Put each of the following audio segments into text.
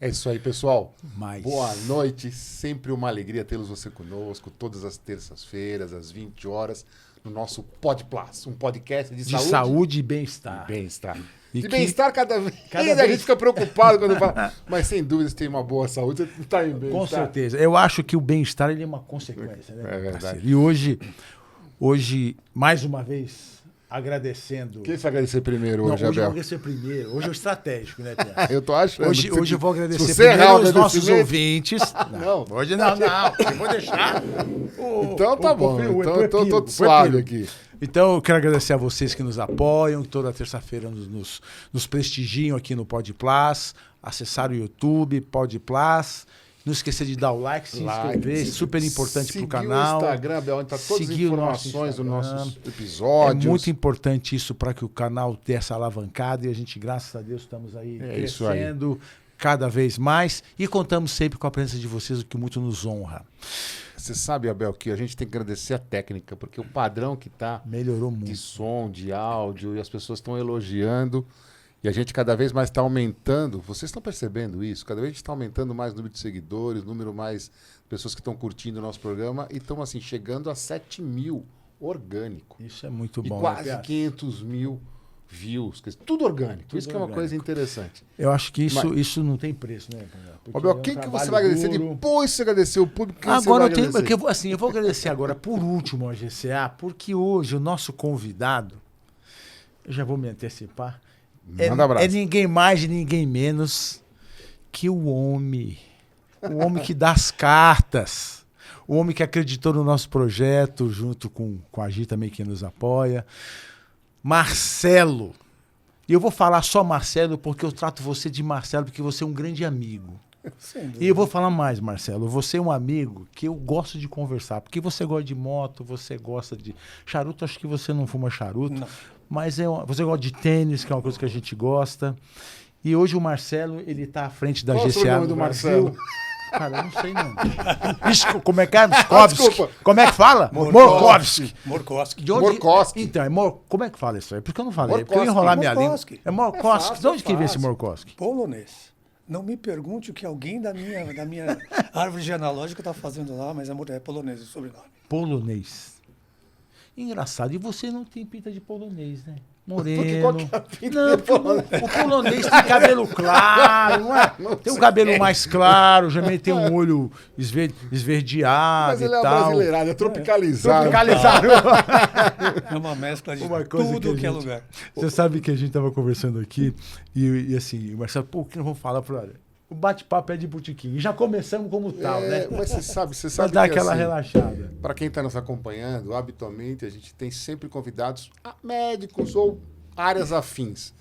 É isso aí, pessoal. Mas... Boa noite. Sempre uma alegria tê-los você conosco, todas as terças-feiras, às 20 horas, no nosso Pod Plus, um podcast de saúde e bem-estar. Bem-estar. E De que... bem-estar cada vez a gente fica preocupado quando fala, mas sem dúvida você tem uma boa saúde, você está em bem-estar. Com certeza. Eu acho que o bem-estar ele é uma consequência, né? É verdade. E hoje, mais uma vez, agradecendo... Quem vai agradecer primeiro hoje, hoje Abel? eu vou agradecer primeiro. Hoje é o estratégico, né, Tiago? Eu tô achando. Hoje eu vou agradecer você primeiro errar o os nossos agradecimento- ouvintes. Não. Hoje não. Eu vou deixar. Então tá bom. Então eu tô suave aqui. Então eu quero agradecer a vocês que nos apoiam, que toda terça-feira nos prestigiam aqui no Pod Plus. Acessar o YouTube, Pod Plus. Não esquecer de dar o like, se inscrever, super importante pro canal. Seguir o Instagram, Abel, onde tá todas as Seguir o nosso informações dos Instagram. nossos episódios. É muito importante isso para que o canal tenha essa alavancada e a gente, graças a Deus, estamos aí isso aí. crescendo cada vez mais e contamos sempre com a presença de vocês, o que muito nos honra. Você sabe, Abel, que a gente tem que agradecer a técnica, porque o padrão que tá Melhorou de muito. som, de áudio, e as pessoas estão elogiando, e a gente cada vez mais está aumentando. Vocês estão percebendo isso? Cada vez a gente está aumentando mais o número de seguidores, número mais pessoas que estão curtindo o nosso programa, e estão assim, chegando a 7 mil orgânico. Isso é muito E bom. quase né, Piá? 500 mil views. Quer dizer, tudo orgânico. Tudo Isso que é uma orgânico. coisa interessante. Eu acho que Mas- isso não tem preço, né? Porque Abel, é um quem que trabalho você vai agradecer duro. depois que você agradecer o público? Quem você Agora vai eu tenho, agradecer? porque, eu vou agradecer agora por último ao GCA, porque hoje o nosso convidado, eu já vou me antecipar, Manda abraço. é ninguém mais e ninguém menos que o homem que dá as cartas, o homem que acreditou no nosso projeto, junto com a Gi também que nos apoia, Marcelo. E eu vou falar só Marcelo porque eu trato você de Marcelo porque você é um grande amigo. E eu vou falar mais, Marcelo. Você é um amigo que eu gosto de conversar. Porque você gosta de moto, você gosta de charuto. Acho que você não fuma charuto. Não. Mas você gosta de tênis, que é uma coisa que a gente gosta. E hoje o Marcelo, ele tá à frente da Qual o GCA sobrenome no do Brasil. Marcelo? Cara, eu não sei não. Como é que é? Moskovski. Desculpa. Como é que fala? Morkovski. Morkowski. De onde... Morkowski. Então, como é que fala isso aí? Porque eu não falei. Porque eu ia Morkowski. enrolar minha língua. Morkowski. É Morkowski. fácil, De onde que vem esse fácil. Morkowski? Polonês. Não me pergunte o que alguém da minha árvore genealógica está fazendo lá, mas é polonês o sobrenome. Polonês. Engraçado. E você não tem pinta de polonês, né? Porque Moreno. qual que é a pinta Não, de porque o polonês tem cabelo claro, não é? Tem um cabelo mais claro, também tem um olho esverdeado Mas e ele é tal. brasileirado, é tropicalizado. Tropicalizado. É uma mescla de Uma coisa tudo que que é a gente- lugar. Você sabe que a gente tava conversando aqui e assim, o Marcelo, pô, o que nós vamos falar? Eu falei, olha, o bate-papo é de botequim. E já começamos como tal, né? Mas você Pra sabe dar que aquela assim, relaxada. para quem está nos acompanhando, habitualmente a gente tem sempre convidados médicos ou áreas afins.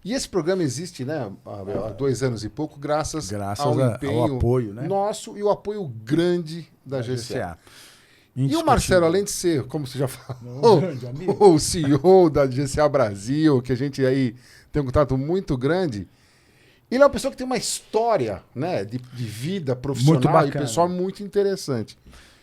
E esse programa existe, né, Abel, há 2 anos e pouco, graças ao empenho apoio, né? nosso e o apoio grande da GCA. E o Indiscutível. Marcelo, além de ser, como você já Um falou, grande amigo. o CEO da GCA Brasil, que a gente aí tem um contato muito grande, ele é uma pessoa que tem uma história, né, de vida Muito profissional e bacana. pessoal muito interessante.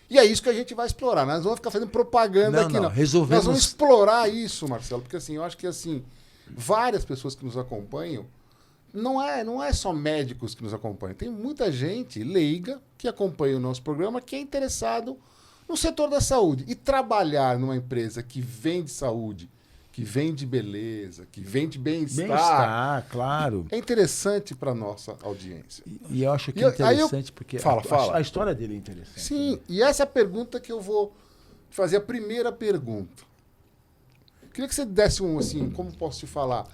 E é isso que a gente vai explorar. Nós não vamos ficar fazendo propaganda Não, aqui, não. não. Resolvemos- Nós vamos explorar isso, Marcelo, porque assim, eu acho que assim, várias pessoas que nos acompanham, não é só médicos que nos acompanham. Tem muita gente leiga que acompanha o nosso programa que é interessado no setor da saúde. E trabalhar numa empresa que vende saúde, que vende beleza, que vende bem-estar, Bem-estar, claro. é interessante para nossa audiência. E eu acho que E é eu- aí eu- interessante porque Fala. a história dele é interessante. Sim, e essa é a pergunta que eu vou fazer, a primeira pergunta. Queria que você desse como posso te falar,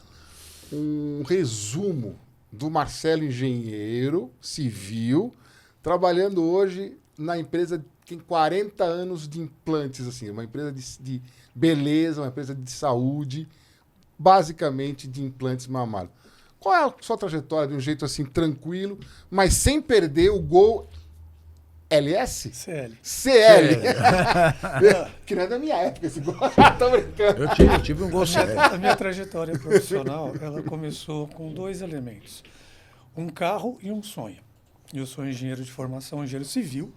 um resumo do Marcelo engenheiro civil, trabalhando hoje na empresa que tem 40 anos de implantes, assim, uma empresa de beleza, uma empresa de saúde, basicamente de implantes mamários. Qual é a sua trajetória de um jeito assim tranquilo, mas sem perder o gol LS? CL. CL. Que não é da minha época esse gol. Tô brincando. Eu tive um gol sério. A minha trajetória profissional, ela começou com 2 elementos. Um carro e um sonho. Eu sou engenheiro de formação, engenheiro civil.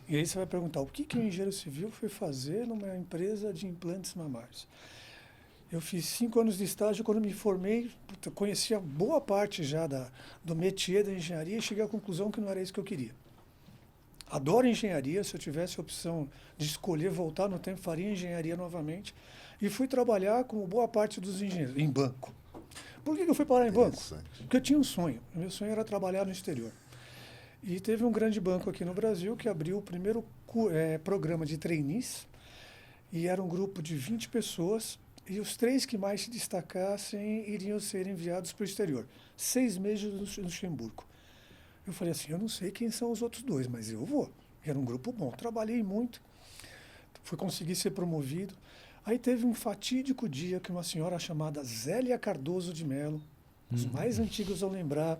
E aí você vai perguntar, o que o engenheiro civil foi fazer numa empresa de implantes mamários? Eu fiz 5 anos de estágio. Quando me formei, eu conhecia boa parte já do métier da engenharia e cheguei à conclusão que não era isso que eu queria. Adoro engenharia. Se eu tivesse a opção de escolher voltar no tempo, faria engenharia novamente. E fui trabalhar, como boa parte dos engenheiros, em banco. Por que eu fui parar em banco? Porque eu tinha um sonho. O meu sonho era trabalhar no exterior. E teve um grande banco aqui no Brasil que abriu o primeiro programa de trainees. E era um grupo de 20 pessoas. E os 3 que mais se destacassem iriam ser enviados para o exterior. 6 meses no Luxemburgo. Eu falei assim, eu não sei quem são os outros 2, mas eu vou. Era um grupo bom. Trabalhei muito. Fui conseguir ser promovido. Aí teve um fatídico dia que uma senhora chamada Zélia Cardoso de Mello, os mais antigos ao lembrar,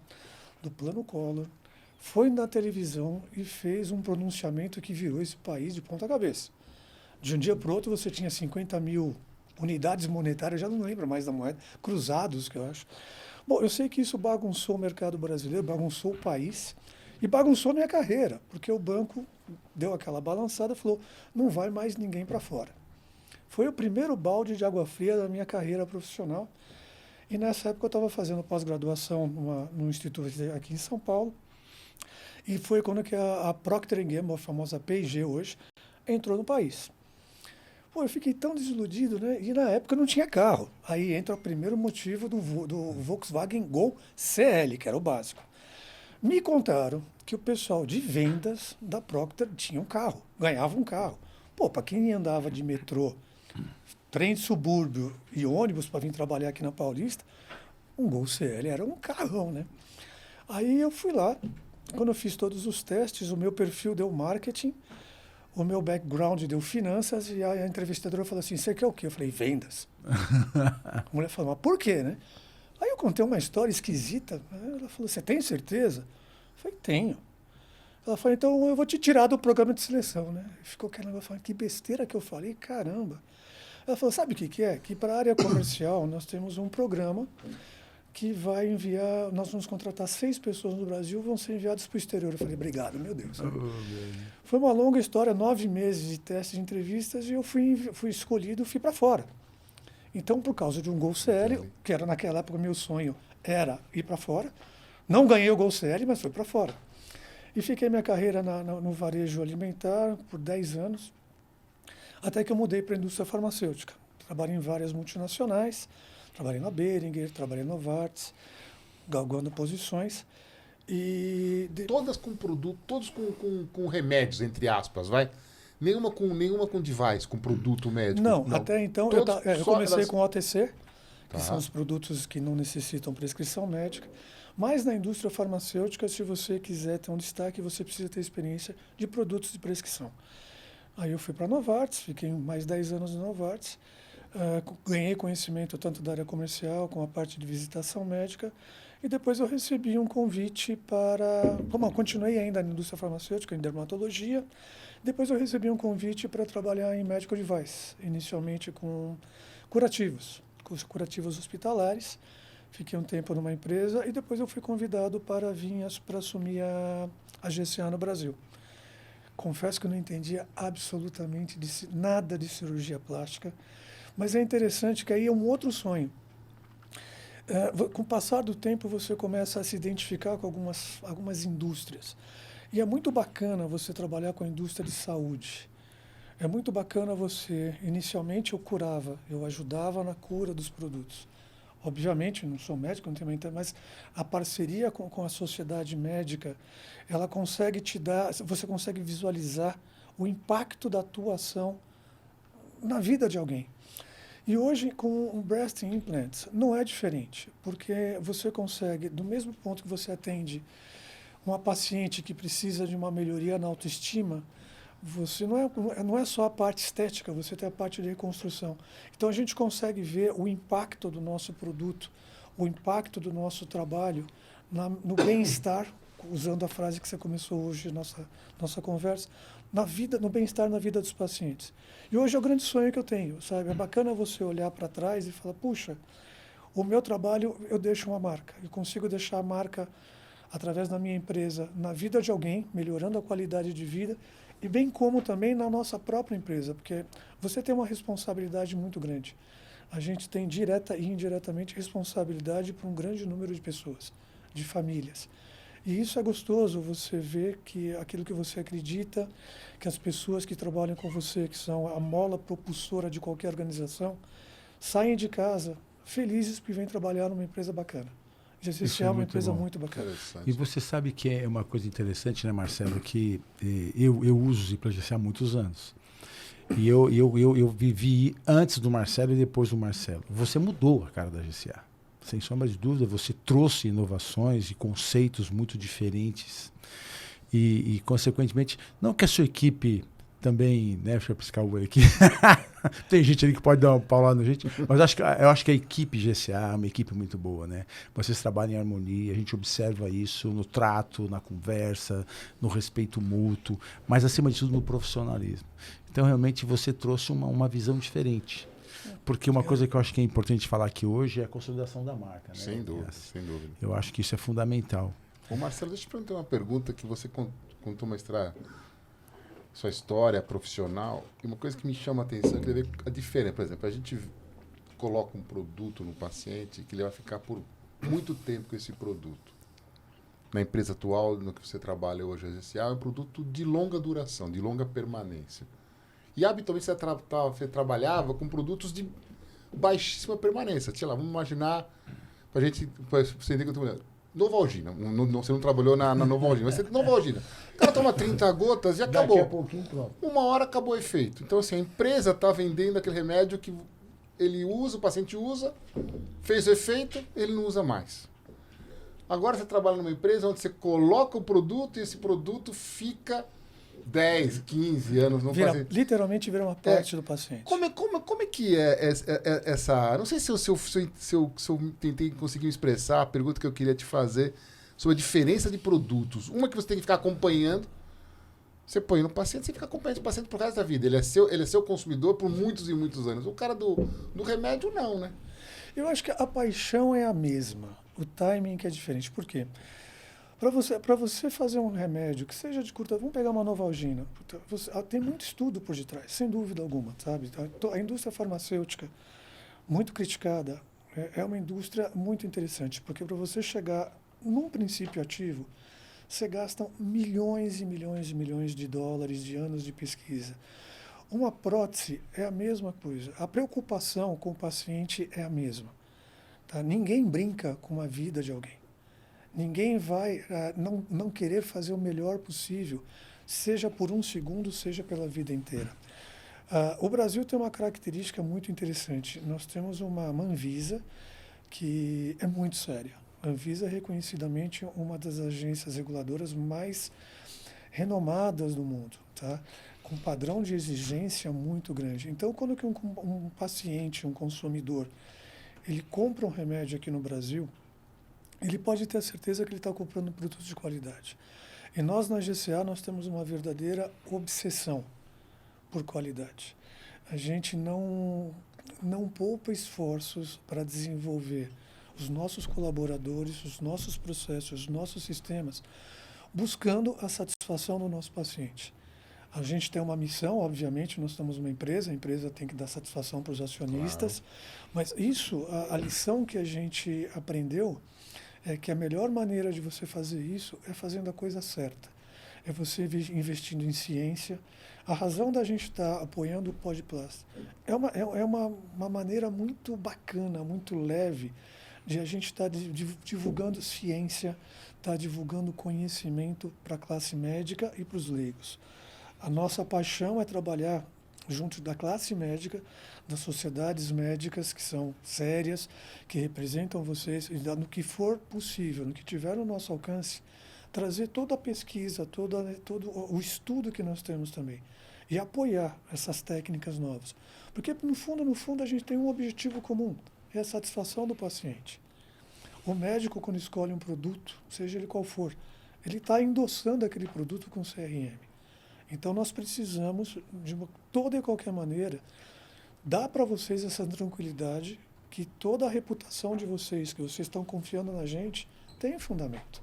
do Plano Collor, foi na televisão e fez um pronunciamento que virou esse país de ponta cabeça. De um dia para o outro você tinha 50 mil unidades monetárias, já não lembro mais da moeda, cruzados, que eu acho. Bom, eu sei que isso bagunçou o mercado brasileiro, bagunçou o país e bagunçou minha carreira, porque o banco deu aquela balançada e falou, não vai mais ninguém para fora. Foi o primeiro balde de água fria da minha carreira profissional. E nessa época eu estava fazendo pós-graduação num instituto aqui em São Paulo. E foi quando que a Procter & Gamble, a famosa P&G hoje, entrou no país. Pô, eu fiquei tão desiludido, né? E na época não tinha carro. Aí entra o primeiro motivo do Volkswagen Gol CL, que era o básico. Me contaram que o pessoal de vendas da Procter tinha um carro, ganhava um carro. Pô, para quem andava de metrô, trem de subúrbio e ônibus para vir trabalhar aqui na Paulista, um Gol CL era um carrão, né? Aí eu fui lá, quando eu fiz todos os testes, o meu perfil deu marketing, o meu background deu finanças e a entrevistadora falou assim, você quer o quê? Eu falei, vendas. A mulher falou, mas por quê, né? Aí eu contei uma história esquisita, ela falou, você tem certeza? Eu falei, tenho. Ela falou, então eu vou te tirar do programa de seleção, né? Ficou aquele negócio, falando, que besteira que eu falei, caramba. Ela falou, sabe o que é? Que para a área comercial nós temos um programa que vai enviar, nós vamos contratar 6 pessoas no Brasil, vão ser enviadas para o exterior. Eu falei, obrigado, meu Deus. Foi uma longa história, 9 meses de testes e entrevistas, e eu fui escolhido, fui para fora. Então, por causa de um Gol CL, que era naquela época meu sonho, era ir para fora. Não ganhei o Gol CL, mas fui para fora. E fiquei minha carreira no varejo alimentar por 10 anos, até que eu mudei para a indústria farmacêutica. Trabalhei em várias multinacionais, trabalhei na Boehringer, trabalhei na Novartis, galgando posições. Todas com produto, todos com remédios, entre aspas, vai? Nenhuma com device, com produto médico. Não, até então eu comecei com OTC, que Tá. são os produtos que não necessitam prescrição médica. Mas na indústria farmacêutica, se você quiser ter um destaque, você precisa ter experiência de produtos de prescrição. Aí eu fui para a Novartis, fiquei mais 10 anos na Novartis, ganhei conhecimento tanto da área comercial como a parte de visitação médica, e depois eu recebi um convite para... Como eu continuei ainda na indústria farmacêutica, em dermatologia, depois eu recebi um convite para trabalhar em medical device, inicialmente com curativos hospitalares. Fiquei um tempo numa empresa e depois eu fui convidado para vir para assumir a GCA no Brasil. Confesso que eu não entendia absolutamente nada de cirurgia plástica, mas é interessante que aí é um outro sonho. Com o passar do tempo, você começa a se identificar com algumas indústrias. E é muito bacana você trabalhar com a indústria de saúde. É muito bacana você... Inicialmente, eu ajudava na cura dos produtos. Obviamente, não sou médico, não tenho muita, mas a parceria com a sociedade médica, ela consegue te dar... Você consegue visualizar o impacto da tua ação na vida de alguém. E hoje, com o breast implant, não é diferente, porque você consegue, do mesmo ponto que você atende uma paciente que precisa de uma melhoria na autoestima, você não é só a parte estética, você tem a parte de reconstrução. Então, a gente consegue ver o impacto do nosso produto, o impacto do nosso trabalho no bem-estar, usando a frase que você começou hoje, nossa conversa, no bem-estar na vida dos pacientes. E hoje é o grande sonho que eu tenho, sabe? É bacana você olhar para trás e falar, puxa, o meu trabalho, eu deixo uma marca. Eu consigo deixar a marca, através da minha empresa, na vida de alguém, melhorando a qualidade de vida, e bem como também na nossa própria empresa, porque você tem uma responsabilidade muito grande. a gente tem direta e indiretamente responsabilidade por um grande número de pessoas, de famílias. E isso é gostoso, você ver que aquilo que você acredita, que as pessoas que trabalham com você, que são a mola propulsora de qualquer organização, saem de casa felizes porque vêm trabalhar numa empresa bacana. GCC é uma empresa muito bacana. E você sabe que é uma coisa interessante, né, Marcelo, que eu uso o Zipla GC há muitos anos. E eu vivi antes do Marcelo e depois do Marcelo. Você mudou a cara da GCA. Sem sombra de dúvida, você trouxe inovações e conceitos muito diferentes. E consequentemente, não que a sua equipe também, né, deixa eu piscar o olho aqui. Tem gente ali que pode dar uma paulada na gente, mas eu acho que a equipe GCA é uma equipe muito boa, né? Vocês trabalham em harmonia, a gente observa isso no trato, na conversa, no respeito mútuo, mas acima de tudo no profissionalismo. Então, realmente, você trouxe uma visão diferente. Porque uma coisa que eu acho que é importante falar aqui hoje é a consolidação da marca, né? Sem dúvida, sem dúvida. Eu acho que isso é fundamental. Ô Marcelo, deixa eu te perguntar uma pergunta que você contou mostrar sua história profissional. E uma coisa que me chama a atenção é que ver a diferença. Por exemplo, a gente coloca um produto no paciente que ele vai ficar por muito tempo com esse produto. Na empresa atual, no que você trabalha hoje, a GCA, é um produto de longa duração, de longa permanência. E habitualmente você trabalhava com produtos de baixíssima permanência. Sei lá, vamos imaginar, pra você entender que eu tô falando. Novalgina. Você não trabalhou na Novalgina, mas você Novalgina. O cara toma 30 gotas e acabou. Daqui a pouquinho, pronto. Uma hora acabou o efeito. Então, assim, a empresa está vendendo aquele remédio que ele usa, o paciente usa, fez o efeito, ele não usa mais. Agora você trabalha numa empresa onde você coloca o produto e esse produto fica 10, 15 anos no paciente. Literalmente vira uma parte do paciente. Como é que é essa... Não sei se eu tentei conseguir expressar a pergunta que eu queria te fazer sobre a diferença de produtos. Uma que você tem que ficar acompanhando. Você põe no paciente, você fica acompanhando o paciente por resto da vida. Ele é seu consumidor por muitos e muitos anos. O cara do remédio, não, né? Eu acho que a paixão é a mesma. O timing que é diferente. Por quê? Para você fazer um remédio que seja de curta... Vamos pegar uma Novalgina. Tem muito estudo por detrás, sem dúvida alguma, sabe? A indústria farmacêutica, muito criticada, é uma indústria muito interessante, porque para você chegar num princípio ativo, você gasta milhões e milhões e milhões de dólares, de anos de pesquisa. Uma prótese é a mesma coisa. A preocupação com o paciente é a mesma. Tá? Ninguém brinca com a vida de alguém. Ninguém vai não querer fazer o melhor possível, seja por um segundo, seja pela vida inteira. O Brasil tem uma característica muito interessante. Nós temos uma Anvisa que é muito séria. A Anvisa é reconhecidamente uma das agências reguladoras mais renomadas do mundo, tá? Com um padrão de exigência muito grande. Então, quando que um paciente, um consumidor, ele compra um remédio aqui no Brasil, ele pode ter a certeza que ele está comprando produtos de qualidade. E nós, na GCA, nós temos uma verdadeira obsessão por qualidade. A gente não poupa esforços para desenvolver os nossos colaboradores, os nossos processos, os nossos sistemas, buscando a satisfação do nosso paciente. A gente tem uma missão, obviamente, nós somos uma empresa, a empresa tem que dar satisfação para os acionistas, claro. Mas isso, a lição que a gente aprendeu é que a melhor maneira de você fazer isso é fazendo a coisa certa. É você investindo em ciência. A razão da gente estar apoiando o PodPlus é uma maneira muito bacana, muito leve, de a gente estar divulgando ciência, estar divulgando conhecimento para a classe médica e para os leigos. A nossa paixão é trabalhar junto da classe médica, das sociedades médicas que são sérias, que representam vocês, e no que for possível, no que tiver no nosso alcance, trazer toda a pesquisa, todo o estudo que nós temos também, e apoiar essas técnicas novas. Porque, no fundo, a gente tem um objetivo comum, é a satisfação do paciente. O médico, quando escolhe um produto, seja ele qual for, ele está endossando aquele produto com CRM. Então, nós precisamos, de toda e qualquer maneira, dar para vocês essa tranquilidade que toda a reputação de vocês, que vocês estão confiando na gente, tem fundamento.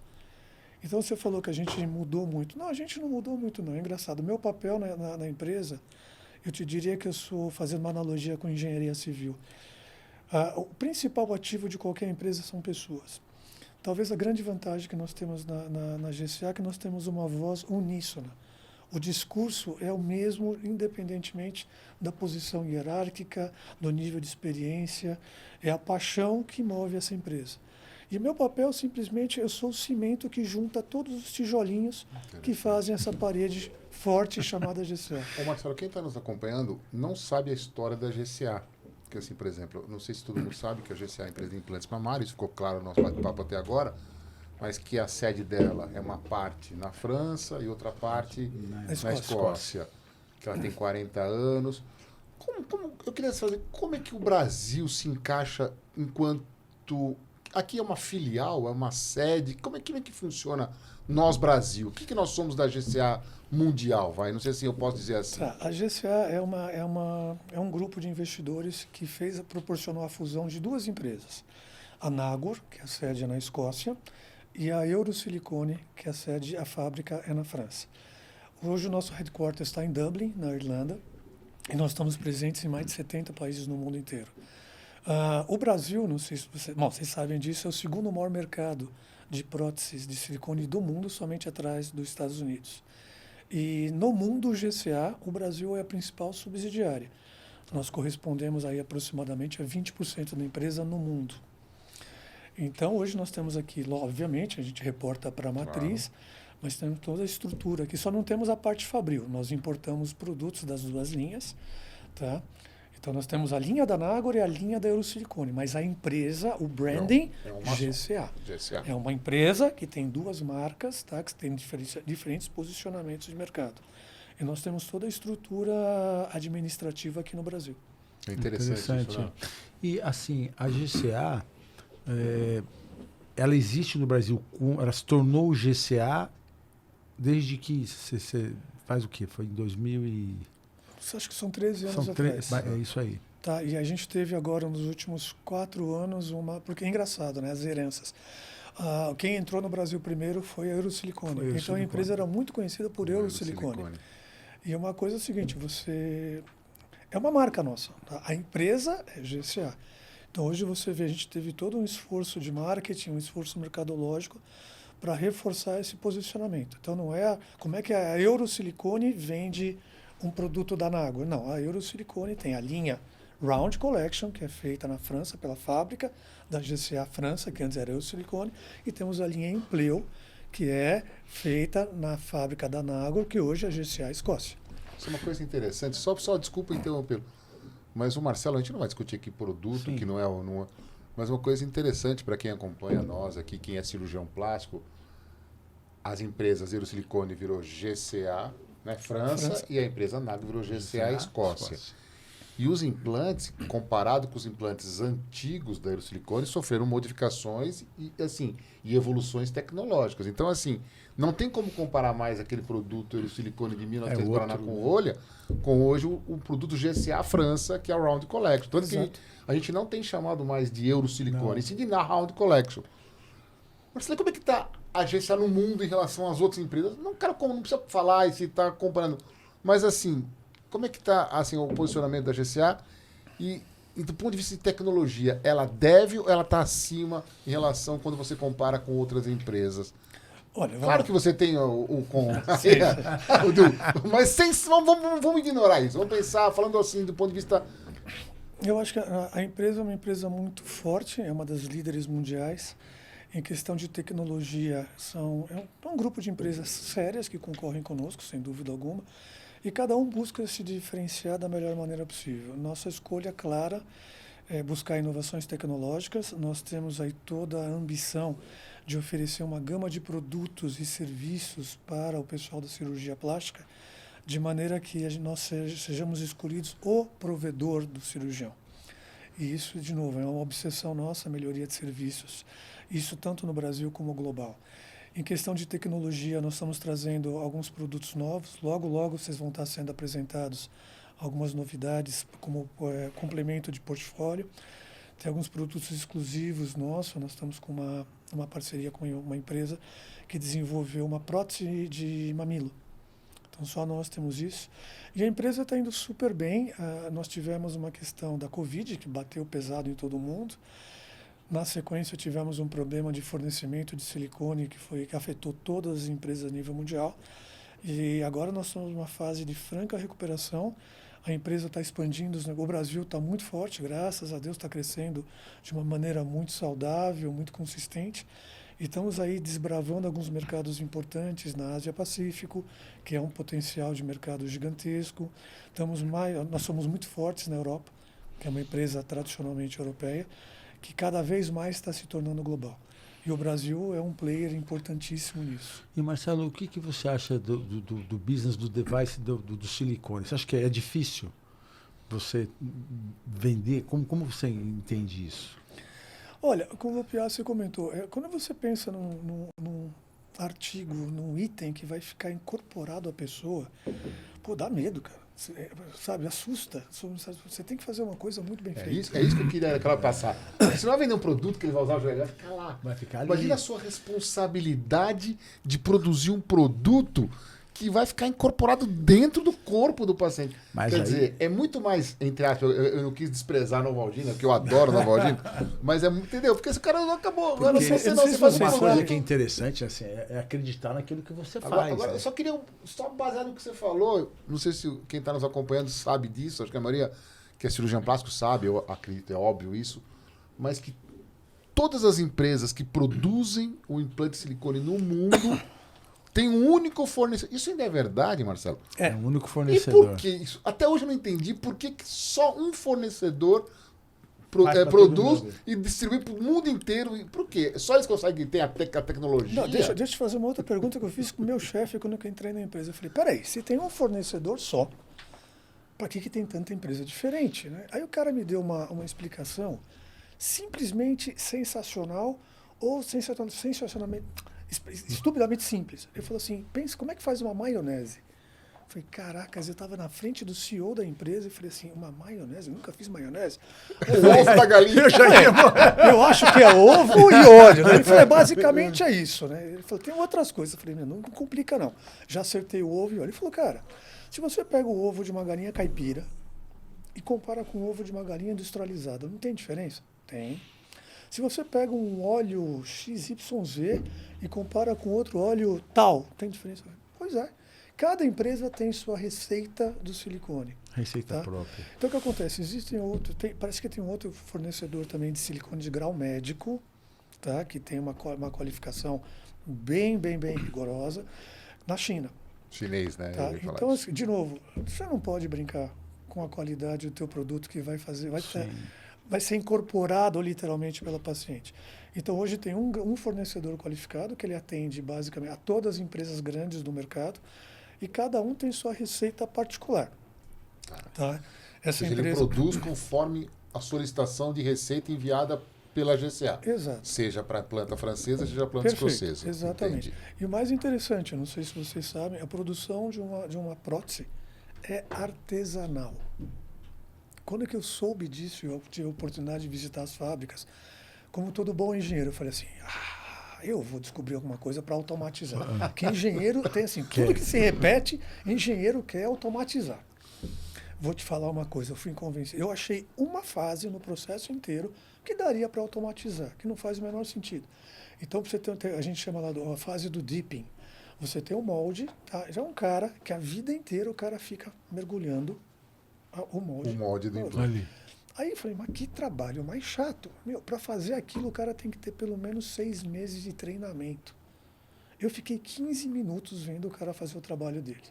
Então, você falou que a gente mudou muito. Não, a gente não mudou muito, não. É engraçado. O meu papel na empresa, eu te diria que eu sou, fazendo uma analogia com engenharia civil, O principal ativo de qualquer empresa são pessoas. Talvez a grande vantagem que nós temos na GCA é que nós temos uma voz uníssona. O discurso é o mesmo, independentemente da posição hierárquica, do nível de experiência. É a paixão que move essa empresa. E meu papel, simplesmente, eu sou o cimento que junta todos os tijolinhos que fazem essa parede forte chamada GCA. Ô Marcelo, quem está nos acompanhando não sabe a história da GCA. Porque, assim, por exemplo, não sei se todo mundo sabe que a GCA é a empresa de implantes mamários, ficou claro no nosso bate-papo até agora, mas que a sede dela é uma parte na França e outra parte na Escócia, que ela tem 40 anos. Eu queria saber como é que o Brasil se encaixa enquanto... Aqui é uma filial, é uma sede. Como é que funciona nós, Brasil? O que nós somos da GCA mundial? Não sei se eu posso dizer assim. Tá, a GCA é um grupo de investidores que proporcionou a fusão de duas empresas. A Nagor, que a sede é na Escócia, e a Eurosilicone, que a fábrica é na França. Hoje o nosso headquarter está em Dublin, na Irlanda, e nós estamos presentes em mais de 70 países no mundo inteiro. O Brasil, não sei se vocês sabem disso, é o segundo maior mercado de próteses de silicone do mundo, somente atrás dos Estados Unidos. E no mundo GCA, o Brasil é a principal subsidiária. Nós correspondemos aí aproximadamente a 20% da empresa no mundo. Então, hoje nós temos aqui, obviamente, a gente reporta para a matriz, mas temos toda a estrutura aqui. Só não temos a parte fabril. Nós importamos produtos das duas linhas, tá? Então, nós temos a linha da Nagor e a linha da Eurosilicone, mas a empresa, o branding, GCA. É uma empresa que tem duas marcas, tá? Que tem diferentes posicionamentos de mercado. E nós temos toda a estrutura administrativa aqui no Brasil. É interessante. Isso, né? E, assim, a GCA, ela existe no Brasil, ela se tornou GCA desde que você faz o quê? Foi em 2000 e... Acho que são 13 anos atrás. É isso aí. Tá, e a gente teve agora, nos últimos 4 anos, porque é engraçado, né? As heranças. Quem entrou no Brasil primeiro foi a Eurosilicone. Então a empresa era muito conhecida por Eurosilicone. E uma coisa é o seguinte, é uma marca nossa. Tá? A empresa é GCA. Então hoje você vê, a gente teve todo um esforço de marketing, um esforço mercadológico para reforçar esse posicionamento. Então não é como é que a Eurosilicone vende um produto da Nagor. Não, a Eurosilicone tem a linha Round Collection, que é feita na França pela fábrica da GCA França, que antes era Eurosilicone, e temos a linha Empleo, que é feita na fábrica da Nagor, que hoje é a GCA Escócia. Isso é uma coisa interessante. Só desculpa interromper, mas o Marcelo, a gente não vai discutir aqui produto, Sim. que não é, mas uma coisa interessante para quem acompanha nós aqui, quem é cirurgião plástico, as empresas Eurosilicone virou GCA, né, França, e a empresa Nagor virou GCA Escócia. E os implantes, comparado com os implantes antigos da Eurosilicone, sofreram modificações e evoluções tecnológicas. Então, assim, não tem como comparar mais aquele produto Eurosilicone de 1900 com hoje o produto GCA França, que é a Round Collection. Tanto que a gente não tem chamado mais de Eurosilicone, e sim de Round Collection. Marcelo, como é que está a GCA no mundo em relação às outras empresas? Não precisa falar e se está comparando. Mas, assim, como é que está assim, o posicionamento da GCA? E do ponto de vista de tecnologia, ela deve ou ela está acima em relação quando você compara com outras empresas? Olha, claro que você tem mas vamos ignorar isso. Vamos pensar, falando assim, do ponto de vista... Eu acho que a empresa é uma empresa muito forte, é uma das líderes mundiais. Em questão de tecnologia, é um grupo de empresas sérias que concorrem conosco, sem dúvida alguma, e cada um busca se diferenciar da melhor maneira possível. Nossa escolha clara é buscar inovações tecnológicas. Nós temos aí toda a ambição de oferecer uma gama de produtos e serviços para o pessoal da cirurgia plástica, de maneira que nós sejamos escolhidos o provedor do cirurgião. E isso, de novo, é uma obsessão nossa, a melhoria de serviços. Isso tanto no Brasil como global. Em questão de tecnologia, nós estamos trazendo alguns produtos novos. Logo, logo, vocês vão estar sendo apresentados algumas novidades como complemento de portfólio. Tem alguns produtos exclusivos nossos. Nós estamos com uma parceria com uma empresa que desenvolveu uma prótese de mamilo. Então, só nós temos isso. E a empresa está indo super bem. Nós tivemos uma questão da Covid, que bateu pesado em todo mundo. Na sequência, tivemos um problema de fornecimento de silicone que afetou todas as empresas a nível mundial. E agora nós estamos numa fase de franca recuperação. A empresa está expandindo, o Brasil está muito forte, graças a Deus está crescendo de uma maneira muito saudável, muito consistente. E estamos aí desbravando alguns mercados importantes na Ásia-Pacífico, que é um potencial de mercado gigantesco. Nós somos muito fortes na Europa, que é uma empresa tradicionalmente europeia, que cada vez mais está se tornando global. E o Brasil é um player importantíssimo nisso. E, Marcelo, o que você acha do business do device do silicone? Você acha que é difícil você vender? Como você entende isso? Olha, como o Piazza comentou, quando você pensa num artigo, num item que vai ficar incorporado à pessoa, pô, dá medo, cara. Sabe, assusta. Você tem que fazer uma coisa muito bem feita. É isso que eu queria passar. Se não vai vender um produto que ele vai usar, ele vai ficar lá. Vai ficar ali. Imagina a sua responsabilidade de produzir um produto que vai ficar incorporado dentro do corpo do paciente. Mas Quer dizer, é muito mais, entre aspas, eu não quis desprezar a Novalgina, porque eu adoro a Novalgina, mas entendeu? Porque esse cara não acabou. Agora você faz uma coisa que é interessante, assim, é acreditar naquilo que você faz. Agora, eu só queria, só baseado no que você falou, não sei se quem está nos acompanhando sabe disso, acho que a maioria que é cirurgião plástico sabe, eu acredito, é óbvio isso, mas que todas as empresas que produzem o implante de silicone no mundo tem um único fornecedor. Isso ainda é verdade, Marcelo? É um único fornecedor. E por que isso? Até hoje eu não entendi por que só um fornecedor produz e distribui para o mundo inteiro. Por quê? Só eles conseguem ter a tecnologia? Não, deixa eu te fazer uma outra pergunta que eu fiz com o meu chefe quando eu entrei na empresa. Eu falei, peraí, se tem um fornecedor só, para que tem tanta empresa diferente? Né? Aí o cara me deu uma explicação simplesmente sensacional ou sensacionalmente... estupidamente simples. Ele falou assim, pensa, como é que faz uma maionese? Eu falei, caracas, eu estava na frente do CEO da empresa e falei assim, uma maionese? Eu nunca fiz maionese. O ovo da galinha. Eu acho que é ovo e óleo. Né? Ele falou, basicamente é isso. Né? Ele falou, tem outras coisas. Eu falei, não complica não. Já acertei o ovo e óleo. Ele falou, cara, se você pega o ovo de uma galinha caipira e compara com o ovo de uma galinha industrializada, não tem diferença? Tem. Se você pega um óleo XYZ e compara com outro óleo tal, tem diferença? Pois é. Cada empresa tem sua receita do silicone. Receita própria. Então, o que acontece? Parece que tem um outro fornecedor também de silicone de grau médico, tá? Que tem uma qualificação bem rigorosa, na China. Chinês, né? Tá? Então, assim, de novo, você não pode brincar com a qualidade do teu produto que vai ser incorporado literalmente pela paciente. Então, hoje tem um fornecedor qualificado que ele atende basicamente a todas as empresas grandes do mercado e cada um tem sua receita particular. Tá? Ele produz conforme a solicitação de receita enviada pela GCA. Exato. Seja para planta francesa, seja para planta escocesa. Exatamente. Entendi. E o mais interessante, eu não sei se vocês sabem, a produção de uma prótese é artesanal. Quando que eu soube disso, eu tive a oportunidade de visitar as fábricas, como todo bom engenheiro, eu falei assim, eu vou descobrir alguma coisa para automatizar. Porque engenheiro tem assim, tudo que se repete, engenheiro quer automatizar. Vou te falar uma coisa, eu fui convencido. Eu achei uma fase no processo inteiro que daria para automatizar, que não faz o menor sentido. Então, você a gente chama lá a fase do dipping. Você tem um molde, tá? Já é um cara que a vida inteira o cara fica mergulhando o molde do implante. Ali. Aí eu falei, mas que trabalho mais chato. Para fazer aquilo o cara tem que ter pelo menos 6 meses de treinamento. Eu fiquei 15 minutos vendo o cara fazer o trabalho dele,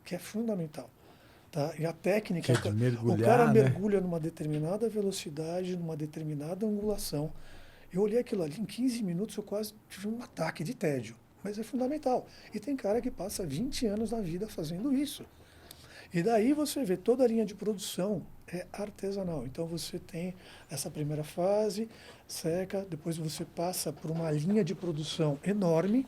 que é fundamental. Tá? E a técnica, o cara mergulha numa determinada velocidade, numa determinada angulação. Eu olhei aquilo ali, em 15 minutos eu quase tive um ataque de tédio. Mas é fundamental. E tem cara que passa 20 anos na vida fazendo isso. E daí você vê toda a linha de produção é artesanal. Então você tem essa primeira fase, seca, depois você passa por uma linha de produção enorme,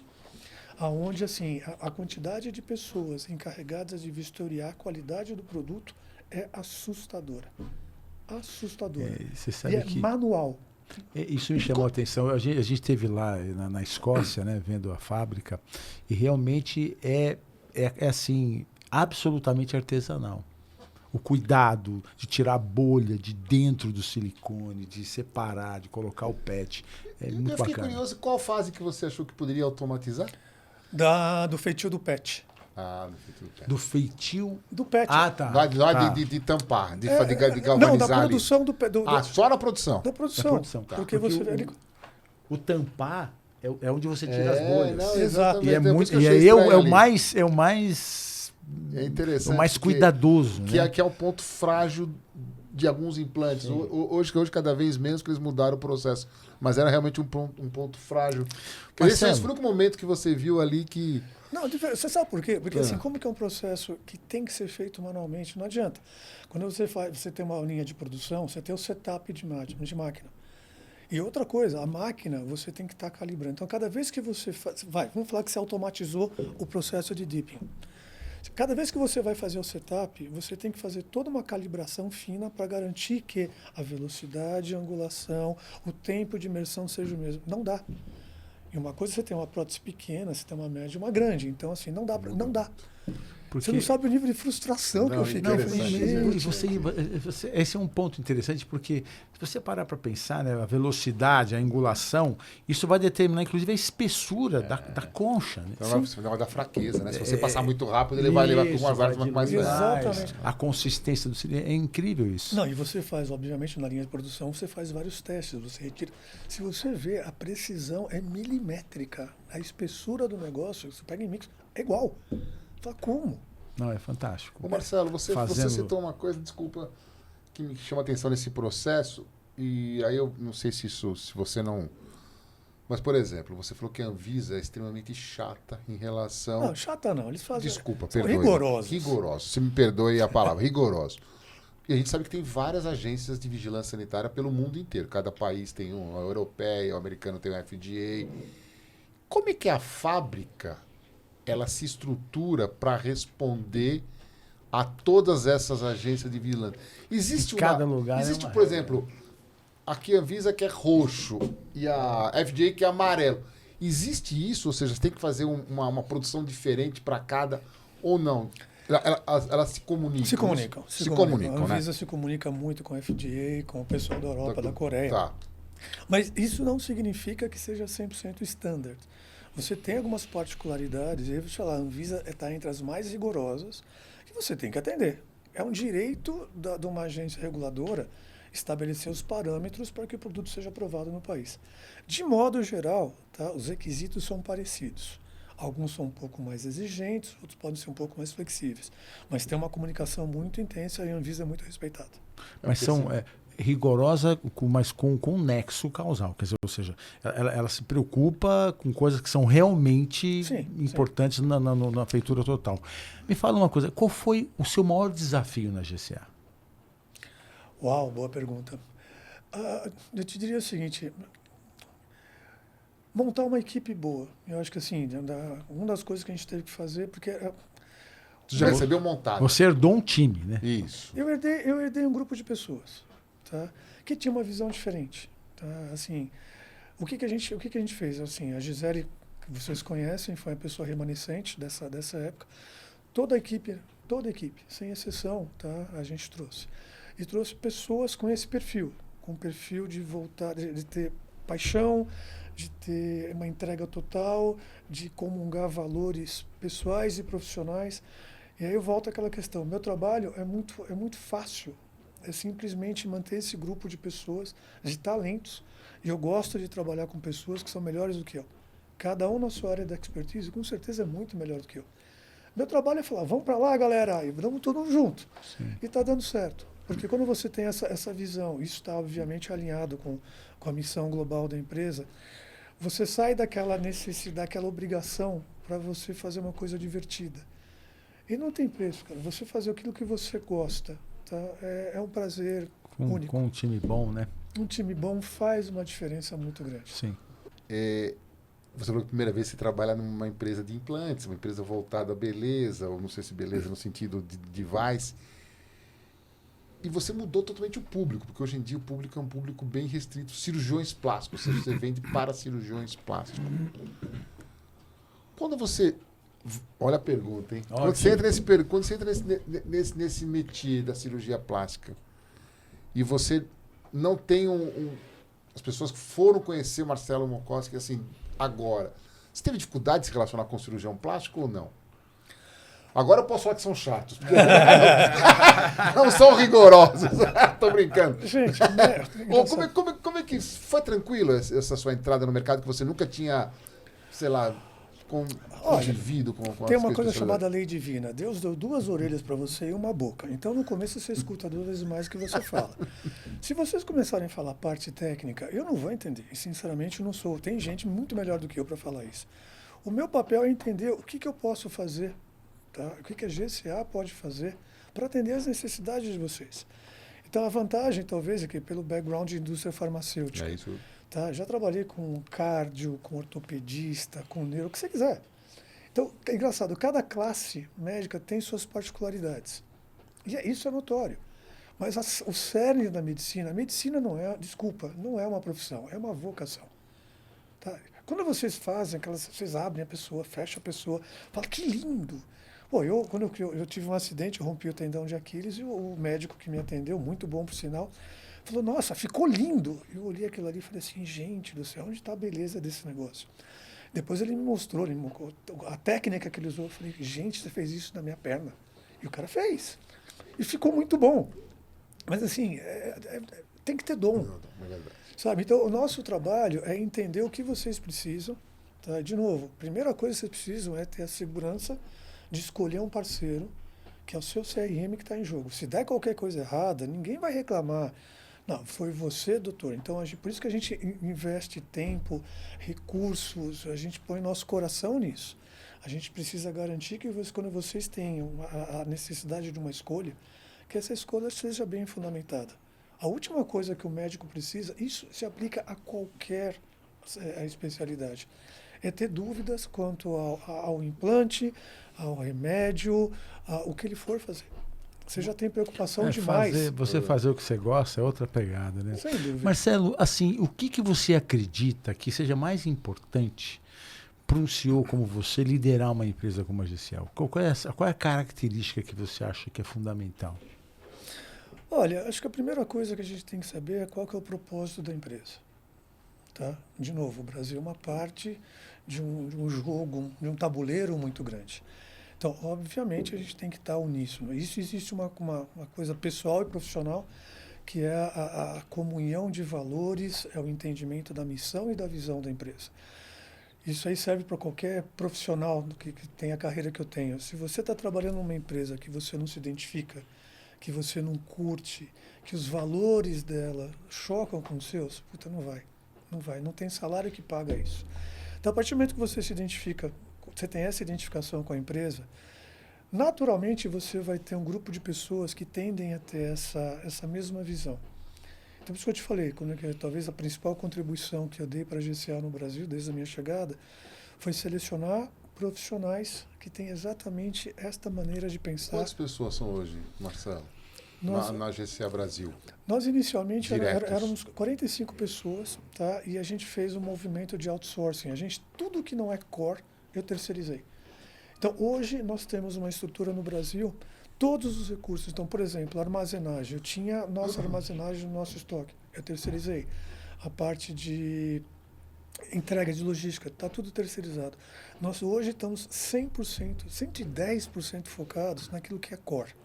aonde assim, a quantidade de pessoas encarregadas de vistoriar a qualidade do produto é assustadora. Assustadora. Você sabe que manual. Isso me chamou a atenção. A gente esteve lá na Escócia, né, vendo a fábrica, e realmente é assim, absolutamente artesanal. O cuidado de tirar a bolha de dentro do silicone, de separar, de colocar o PET. É muito Eu fiquei bacana. curioso, qual fase que você achou que poderia automatizar? Do feitio do PET. Ah, no futuro. Do feitio. Do PET. Ah, tá. Não é Tá. de tampar, de Não, galvanizar da ali. produção Ah, só na produção. da produção. produção. Porque Porque você... o tampar é onde você tira as bolhas. não, Exato. exatamente. E é por muito, isso que eu e achei aí é estranho o ali. mais É interessante. o mais porque- cuidadoso, Que, né? que é o ponto frágil de alguns implantes. Hoje cada vez menos que eles mudaram o processo. Mas era realmente um ponto frágil. Esse Marcelo. foi o único momento que você viu ali que... Não, você sabe por quê? Porque Ah. assim, como que é um processo que tem que ser feito manualmente, não adianta. Quando você tem uma linha de produção, você tem o setup de máquina. E outra coisa, a máquina você tem que estar calibrando. Então, cada vez que você vamos falar que você automatizou o processo de dipping. Cada vez que você vai fazer o setup, você tem que fazer toda uma calibração fina para garantir que a velocidade, a angulação, o tempo de imersão seja o mesmo. Não dá. E uma coisa, você tem uma prótese pequena, você tem uma média e uma grande. Então, assim, não dá. Não dá. Você não sabe o nível de frustração que Não, eu fiquei. Não, Eu falei, interessante. gente, esse é um ponto interessante, porque se você parar para pensar, né, a velocidade, a angulação, isso vai determinar, inclusive, a espessura da concha. Né? Então vai dar fraqueza, né? Se você passar muito rápido, ele vai levar com umas vai armas mais diluir velhas. Exatamente. A consistência do cilindro. É incrível isso. Não, e você faz, obviamente, na linha de produção, você faz vários testes, você retira. Se você vê, a precisão é milimétrica. A espessura do negócio, você pega em mix, é igual. Fala, como? Não, é fantástico. Ô Marcelo, você Fazendo- citou uma coisa, desculpa, que me chama a atenção nesse processo, e aí eu não sei se você não... Mas, por exemplo, você falou que a Anvisa é extremamente chata em relação... Não, chata não, eles fazem. Desculpa, são perdoe. rigorosos. Rigorosos. Se me perdoe a palavra, rigoroso. E a gente sabe que tem várias agências de vigilância sanitária pelo mundo inteiro. Cada país tem uma, a europeia, o americano tem o FDA. Como é que a fábrica ela se estrutura para responder a todas essas agências de vigilância? Existe Em cada lugar é existe, uma por exemplo, aqui a Anvisa que é roxo e a FDA que é amarelo. Existe isso? Ou seja, você tem que fazer uma produção diferente para cada ou não? Elas se comunicam. Se comunicam. Se comunicam, A né? Anvisa se comunica muito com a FDA, com o pessoal da Europa, da Coreia. Tá. Mas isso não significa que seja 100% standard. Você tem algumas particularidades, e eu vou te falar, a Anvisa está entre as mais rigorosas, que você tem que atender. É um direito de uma agência reguladora estabelecer os parâmetros para que o produto seja aprovado no país. De modo geral, tá, os requisitos são parecidos. Alguns são um pouco mais exigentes, outros podem ser um pouco mais flexíveis. Mas tem uma comunicação muito intensa e a Anvisa é muito respeitada. Mas são rigorosa, mas com um nexo causal. Quer dizer, ou seja, ela se preocupa com coisas que são realmente Sim, importantes na feitura total. Me fala uma coisa, qual foi o seu maior desafio na GCA? Uau, boa pergunta. Eu te diria o seguinte, montar uma equipe boa. Eu acho que assim, uma das coisas que a gente teve que fazer, porque Tu já recebeu montado. Você herdou um time, né? Isso. eu herdei um grupo de pessoas, tá, que tinha uma visão diferente. Tá? Assim, o que a gente fez? Assim, a Gisele, que vocês conhecem, foi a pessoa remanescente dessa época. Toda a equipe, sem exceção, tá, a gente trouxe. E trouxe pessoas com esse perfil, com o perfil de voltar, de ter paixão, de ter uma entrega total, de comungar valores pessoais e profissionais. E aí eu volto àquela questão. Meu trabalho é muito fácil. É simplesmente manter esse grupo de pessoas, de talentos. E eu gosto de trabalhar com pessoas que são melhores do que eu. Cada um na sua área de expertise, com certeza é muito melhor do que eu. Meu trabalho é falar, vamos para lá, galera, e vamos todo junto. Sim. E está dando certo. Porque quando você tem essa visão, isso está obviamente alinhado com a missão global da empresa, você sai daquela necessidade, daquela obrigação para você fazer uma coisa divertida. E não tem preço, cara. Você fazer aquilo que você gosta, tá? É um prazer único. Com um time bom, né? Um time bom faz uma diferença muito grande. Sim. Você falou que a primeira vez você trabalha numa empresa de implantes, uma empresa voltada à beleza, ou não sei se beleza no sentido de device. E você mudou totalmente o público, porque hoje em dia o público é um público bem restrito, cirurgiões plásticos, ou seja, você vende para cirurgiões plásticos. Quando você Olha a pergunta, hein? Ótimo. Quando você entra nesse métier da cirurgia plástica e você não tem as pessoas que foram conhecer o Marcelo Monkoski assim, agora, você teve dificuldade de se relacionar com o cirurgião plástico ou não? Agora eu posso falar que são chatos. Porque não são rigorosos. Tô brincando. Gente, como é que foi tranquilo essa sua entrada no mercado que você nunca tinha, sei lá, convivido com tem uma as coisa pessoas? chamada lei divina. Deus deu 2 orelhas para você e uma boca. Então, no começo, você escuta 2 vezes mais que você fala. Se vocês começarem a falar parte técnica, eu não vou entender. E, sinceramente, não sou. Tem gente muito melhor do que eu para falar isso. O meu papel é entender o que eu posso fazer, tá? O que a GCA pode fazer para atender as necessidades de vocês. Então, a vantagem, talvez, é que pelo background de indústria farmacêutica. É isso. Tá? Já trabalhei com cardio, com ortopedista, com neuro, o que você quiser. Então, é engraçado, cada classe médica tem suas particularidades. E isso é notório. Mas o cerne da medicina, a medicina não é uma profissão, é uma vocação. Tá? Quando vocês fazem, vocês abrem a pessoa, fecham a pessoa, falam, que lindo! Pô, quando eu tive um acidente, eu rompi o tendão de Aquiles e o médico que me atendeu, muito bom por sinal, falou, nossa, ficou lindo. Eu olhei aquilo ali e falei assim, gente do céu, onde está a beleza desse negócio? Depois ele me mostrou a técnica que ele usou. Eu falei, gente, você fez isso na minha perna. E o cara fez. E ficou muito bom. Mas assim, tem que ter dom. Sabe? Então, o nosso trabalho é entender o que vocês precisam. Tá? De novo, a primeira coisa que vocês precisam é ter a segurança de escolher um parceiro, que é o seu CRM que está em jogo. Se der qualquer coisa errada, ninguém vai reclamar. Não, foi você, doutor. Então, por isso que a gente investe tempo, recursos, a gente põe nosso coração nisso. A gente precisa garantir que quando vocês tenham a necessidade de uma escolha, que essa escolha seja bem fundamentada. A última coisa que o médico precisa, isso se aplica a qualquer especialidade, é ter dúvidas quanto ao implante, ao remédio, o que ele for fazer. Você já tem preocupação demais. Você fazer o que você gosta é outra pegada, né? Sem dúvida. Marcelo, assim, o que você acredita que seja mais importante para um CEO como você liderar uma empresa como a GCL? Qual é a característica que você acha que é fundamental? Olha, acho que a primeira coisa que a gente tem que saber é qual que é o propósito da empresa. Tá? De novo, o Brasil é uma parte de um jogo, de um tabuleiro muito grande. Então, obviamente, a gente tem que estar uníssono. Isso existe uma coisa pessoal e profissional, que é a comunhão de valores, é o entendimento da missão e da visão da empresa. Isso aí serve para qualquer profissional que tem a carreira que eu tenho. Se você está trabalhando numa empresa que você não se identifica, que você não curte, que os valores dela chocam com os seus, puta, não vai. Não vai. Não tem salário que paga isso. Então, a partir do momento que você se identifica, você tem essa identificação com a empresa, naturalmente você vai ter um grupo de pessoas que tendem a ter essa mesma visão. Então, por isso que eu te falei, talvez a principal contribuição que eu dei para a GCA no Brasil, desde a minha chegada, foi selecionar profissionais que têm exatamente esta maneira de pensar. Quantas pessoas são hoje, Marcelo, na GCA Brasil? Nós inicialmente éramos 45 pessoas, tá? E a gente fez um movimento de outsourcing. Tudo que não é core, eu terceirizei. Então, hoje nós temos uma estrutura no Brasil, todos os recursos. Então, por exemplo, armazenagem. Eu tinha nossa armazenagem no nosso estoque, eu terceirizei. A parte de entrega de logística, está tudo terceirizado. Nós hoje estamos 100%, 110% focados naquilo que é core.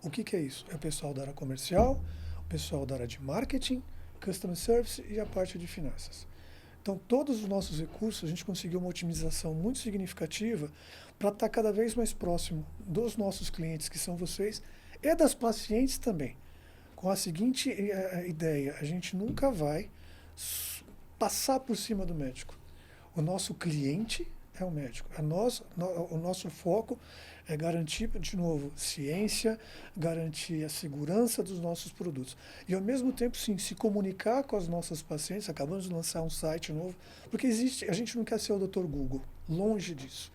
O que é isso? É o pessoal da área comercial, o pessoal da área de marketing, customer service e a parte de finanças. Então, todos os nossos recursos, a gente conseguiu uma otimização muito significativa para estar cada vez mais próximo dos nossos clientes, que são vocês, e das pacientes também. Com a seguinte ideia, a gente nunca vai passar por cima do médico. O nosso cliente é o médico. O nosso foco é garantir, de novo, ciência, garantir a segurança dos nossos produtos. E, ao mesmo tempo, sim, se comunicar com as nossas pacientes. Acabamos de lançar um site novo, porque a gente não quer ser o Dr. Google, longe disso.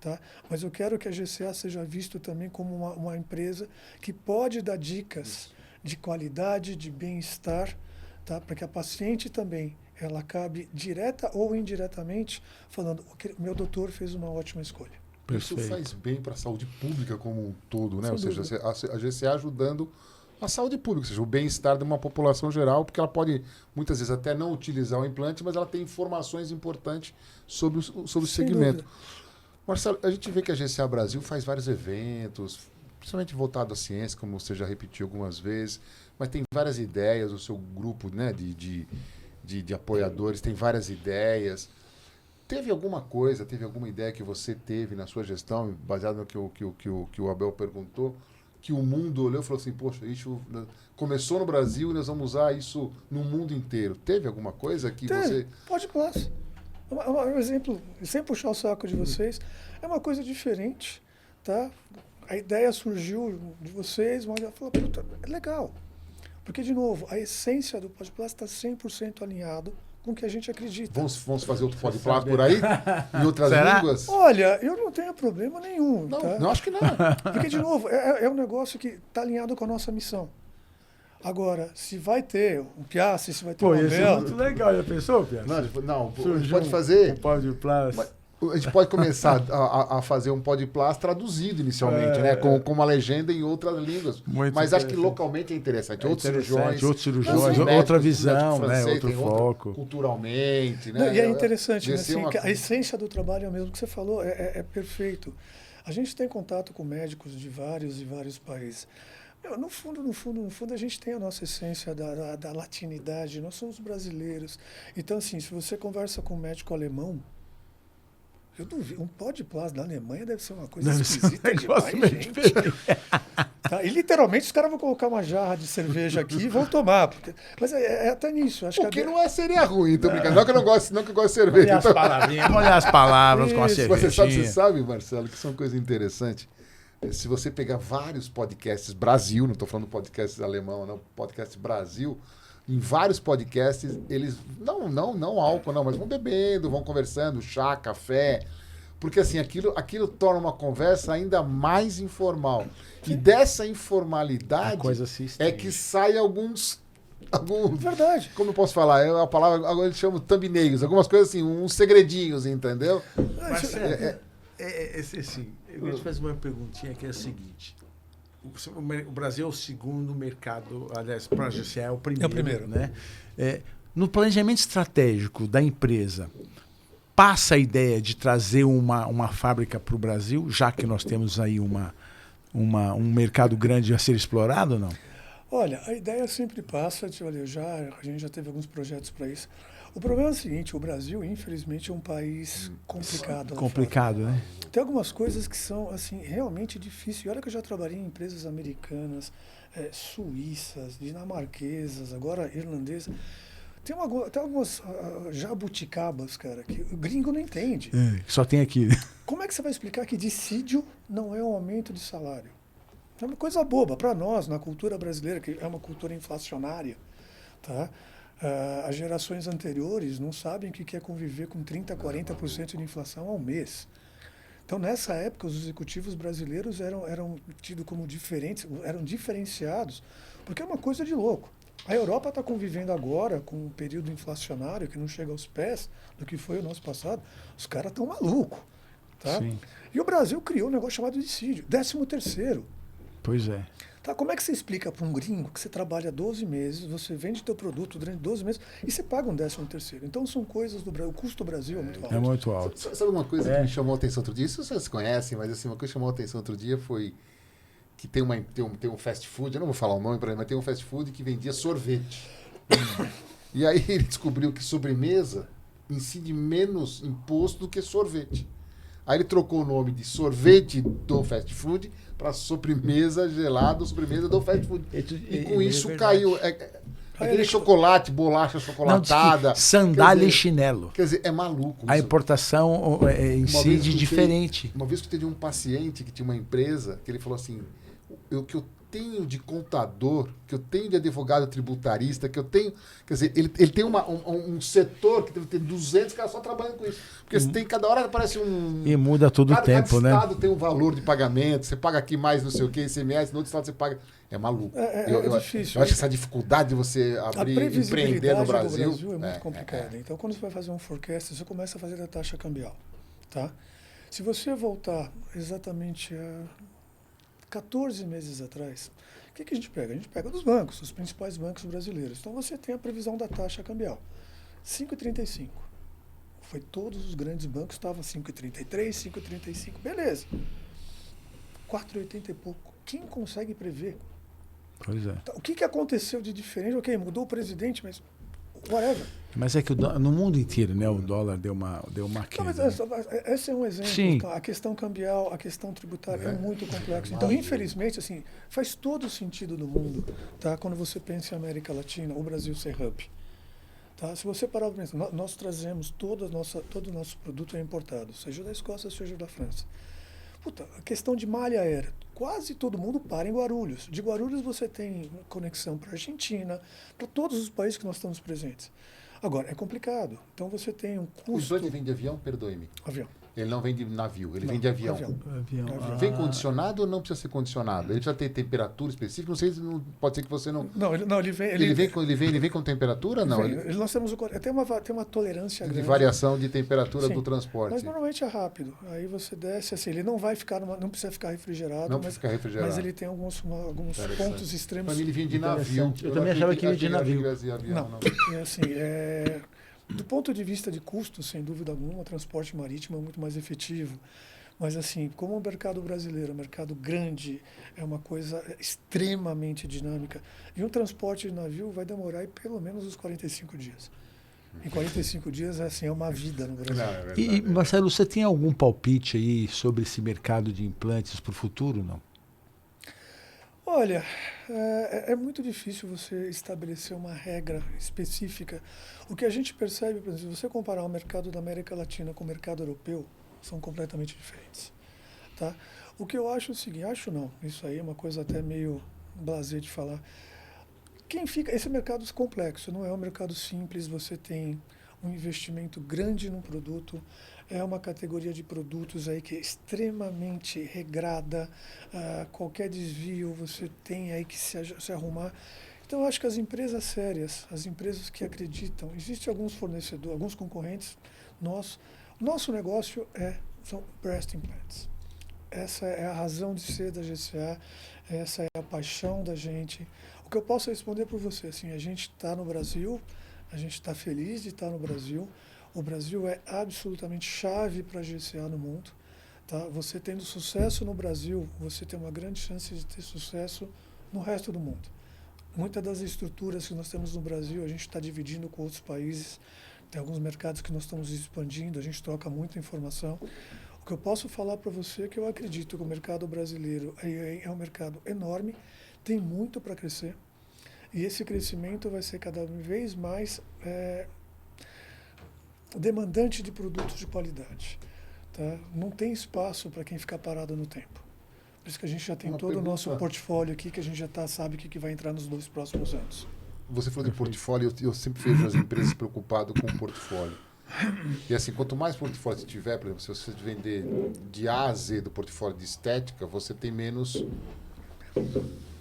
Tá? Mas eu quero que a GCA seja visto também como uma empresa que pode dar dicas de qualidade, de bem-estar, tá? Para que a paciente também ela acabe direta ou indiretamente falando, meu doutor fez uma ótima escolha. Perfeito. Isso faz bem para a saúde pública como um todo, né? Sem Ou seja, dúvida. a GCA ajudando a saúde pública, ou seja, o bem-estar de uma população geral, porque ela pode, muitas vezes, até não utilizar o implante, mas ela tem informações importantes sobre o Sem segmento. dúvida. Marcelo, a gente vê que a GCA Brasil faz vários eventos, principalmente voltado à ciência, como você já repetiu algumas vezes, mas tem várias ideias, o seu grupo, né, de apoiadores tem várias ideias. Teve alguma ideia que você teve na sua gestão, baseado no que o Abel perguntou, que o mundo olhou e falou assim, poxa, isso começou no Brasil e nós vamos usar isso no mundo inteiro. Teve alguma coisa que você... Pode Plus. Um exemplo, sem puxar o saco de vocês, é uma coisa diferente, tá? A ideia surgiu de vocês, mas eu falei, puta, é legal. Porque, de novo, a essência do Pod Plus está 100% alinhado com o que a gente acredita. Vamos fazer outro podcast por aí? Em outras línguas? Olha, eu não tenho problema nenhum. Não, Tá? não acho que não. Porque, de novo, é um negócio que está alinhado com a nossa missão. Agora, se vai ter um Piazza, se vai ter Pô, um ia ser Abel... muito legal, já pensou, Piazza? Não, a gente Surgiu pode fazer... um Pod Plus. A gente pode começar a fazer um podcast traduzido inicialmente, né? Com uma legenda em outras línguas. Muito Mas acho que interessante. localmente é interessante. É outros interessante, cirurgiões, outra médicos, visão, médico né? francês, Outro tem foco. Culturalmente, né? Não, e é interessante, né? Descer Assim, uma- que a essência do trabalho é o mesmo que você falou, é perfeito. A gente tem contato com médicos de vários e vários países. Meu, no fundo, a gente tem a nossa essência da latinidade, nós somos brasileiros. Então, assim, se você conversa com um médico alemão, eu duvido, um Pod Plus da Alemanha deve ser uma coisa Deve ser um esquisita negócio demais, meio gente. Tá? E literalmente os caras vão colocar uma jarra de cerveja aqui e vão tomar. Mas é até nisso. Acho O que a- não seria ruim, tô brincando. Não que eu não gosto, não que eu gosto de cerveja. Olha as Então, palavrinhas, olha as palavras com a Isso. cervejinha. você sabe, Marcelo, que isso é uma coisa interessante. Se você pegar vários podcasts Brasil, não estou falando podcasts alemão, não, podcast Brasil, em vários podcasts, eles, não álcool, não, mas vão bebendo, vão conversando, chá, café, porque assim, aquilo torna uma conversa ainda mais informal. E dessa informalidade A coisa se é estende. que sai alguns, Verdade. como eu posso falar, é a palavra, agora eles chamam thumbnails, algumas coisas assim, uns segredinhos, entendeu? Marcelo, assim, eu queria te fazer uma perguntinha que é a seguinte. O Brasil é o segundo mercado, aliás, para a GCA é o primeiro. É o primeiro. Né? No planejamento estratégico da empresa, passa a ideia de trazer uma fábrica para o Brasil, já que nós temos aí um mercado grande a ser explorado ou não? Olha, a ideia sempre passa, olha, a gente já teve alguns projetos para isso. O problema é o seguinte, o Brasil, infelizmente, é um país complicado. lá Complicado, né? fora. Tem algumas coisas que são, assim, realmente difíceis. E olha que eu já trabalhei em empresas americanas, suíças, dinamarquesas, agora irlandesas. Tem algumas jabuticabas, cara, que o gringo não entende. Só tem aqui. Como é que você vai explicar que dissídio não é um aumento de salário? É uma coisa boba para nós, na cultura brasileira, que é uma cultura inflacionária. Tá? As gerações anteriores não sabem o que é conviver com 30%, 40% de inflação ao mês. Então, nessa época, os executivos brasileiros eram tidos como diferentes, eram diferenciados, porque é uma coisa de louco. A Europa está convivendo agora com um período inflacionário que não chega aos pés do que foi o nosso passado. Os caras estão malucos. Tá? Sim. E o Brasil criou um negócio chamado dissídio, 13º. Pois é. Tá, como é que você explica para um gringo que você trabalha 12 meses, você vende teu produto durante 12 meses e você paga um 13º? Então são coisas do Brasil. O custo do Brasil é muito alto. É muito alto. Sabe uma coisa que me chamou a atenção outro dia? Isso vocês conhecem, mas assim, uma coisa que chamou a atenção outro dia foi que tem um fast food, eu não vou falar o nome para ele, mas tem um fast food que vendia sorvete. E aí ele descobriu que sobremesa incide menos imposto do que sorvete. Aí ele trocou o nome de sorvete do fast food para sobremesa gelada, sobremesa do fast food. E com isso caiu. Aquele chocolate, bolacha chocolatada. Não, sandália quer e dizer, chinelo. Quer dizer, é maluco A isso. importação incide diferente. Uma vez que eu teve um paciente que tinha uma empresa, que ele falou assim, o que eu tenho de contador, que eu tenho de advogado tributarista, que eu tenho... Quer dizer, ele tem um setor que deve ter 200 caras só trabalhando com isso. Porque você tem, cada hora aparece um... E muda todo o tempo, cada né? estado tem um valor de pagamento, você paga aqui mais não sei o que, ICMS, no outro estado você paga... É maluco. É difícil. Eu acho que essa dificuldade de você A abrir, previsibilidade empreender no do Brasil... Brasil é muito complicada. Então, quando você vai fazer um forecast, você começa a fazer a taxa cambial. Tá? Se você voltar exatamente a 14 meses atrás, o que a gente pega? A gente pega dos bancos, os principais bancos brasileiros. Então você tem a previsão da taxa cambial, 5,35. Foi todos os grandes bancos estavam 5,33, 5,35, beleza. 4,80 e pouco. Quem consegue prever? Pois é. Então, o que aconteceu de diferente? Ok, mudou o presidente, mas whatever. Mas é que no mundo inteiro, né, o dólar deu uma Não, queda. mas esse é um exemplo. Sim. Então, a questão cambial, a questão tributária é muito complexa. Então, infelizmente, assim, faz todo o sentido do mundo, tá? Quando você pensa em América Latina, o Brasil ser hub. Tá? Se você parar para pensar, nós trazemos todo o nosso produto é importado, seja da Escócia, seja da França. Puta, a questão de malha aérea, quase todo mundo para em Guarulhos. De Guarulhos você tem conexão para a Argentina, para todos os países que nós estamos presentes. Agora, é complicado. Então você tem um custo... O implante vem de avião, perdoe-me. Avião. Ele não vem de navio, ele vem de avião. Avião. Vem condicionado ou não precisa ser condicionado? Ele precisa ter temperatura específica? Não sei se pode ser que você não... Ele vem... Ele vem com temperatura? Não. Nós temos tem uma tolerância De grande. variação de temperatura Sim, do transporte. mas normalmente é rápido. Aí você desce, assim, ele não vai ficar, não precisa ficar refrigerado. Não precisa ficar refrigerado. Mas ele tem alguns pontos extremos. Para mim ele vinha de navio. Eu também achava que vinha de navio. Não. É assim, do ponto de vista de custo, sem dúvida alguma, o transporte marítimo é muito mais efetivo. Mas, assim, como o mercado brasileiro, é um mercado grande, é uma coisa extremamente dinâmica. E um transporte de navio vai demorar pelo menos uns 45 dias. Em 45 dias, assim, é uma vida no Brasil. Não, é verdade. E, Marcelo, você tem algum palpite aí sobre esse mercado de implantes para o futuro, não? Olha, é muito difícil você estabelecer uma regra específica. O que a gente percebe, por exemplo, se você comparar o mercado da América Latina com o mercado europeu, são completamente diferentes. Tá? O que eu acho é o seguinte, acho não, isso aí é uma coisa até meio blasé de falar. Esse mercado é complexo, não é um mercado simples, você tem um investimento grande no produto, é uma categoria de produtos aí que é extremamente regrada, qualquer desvio você tem aí que se arrumar. Então, eu acho que as empresas sérias, as empresas que acreditam, existem alguns fornecedores, alguns concorrentes nossos, nosso negócio são breast implants. Essa é a razão de ser da GCA, essa é a paixão da gente. O que eu posso responder por você, assim, a gente está no Brasil, a gente está feliz de estar no Brasil. O Brasil é absolutamente chave para a GCA no mundo. Tá? Você tendo sucesso no Brasil, você tem uma grande chance de ter sucesso no resto do mundo. Muitas das estruturas que nós temos no Brasil, a gente está dividindo com outros países. Tem alguns mercados que nós estamos expandindo, a gente troca muita informação. O que eu posso falar para você é que eu acredito que o mercado brasileiro é um mercado enorme, tem muito para crescer. E esse crescimento vai ser cada vez mais demandante de produtos de qualidade. Tá? Não tem espaço para quem ficar parado no tempo. Por isso que a gente já tem todo o nosso portfólio aqui, que a gente já sabe o que vai entrar nos 2 próximos anos. Você falou de portfólio, eu sempre vejo as empresas preocupadas com o portfólio. E assim, quanto mais portfólio você tiver, por exemplo, se você vender de A a Z do portfólio de estética, você tem menos...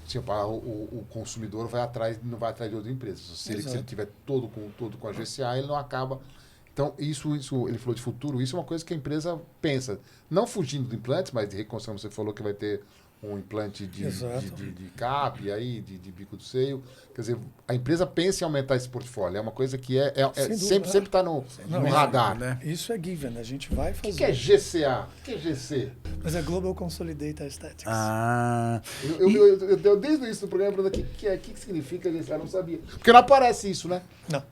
Tipo, o consumidor não vai atrás de outra empresa. Se ele tiver todo com a GCA, ele não acaba... Então, isso, ele falou de futuro, isso é uma coisa que a empresa pensa. Não fugindo do implante, mas de reconstrução, você falou que vai ter um implante de CAP, aí, de bico do seio. Quer dizer, a empresa pensa em aumentar esse portfólio. É uma coisa que sempre está no radar. Né? Isso é given, a gente vai fazer. O que é GCA? O que é GC? Mas é Global Consolidator Aesthetics. Eu desde o início do programa, o que significa GCA? Eu não sabia. Porque não aparece isso, né?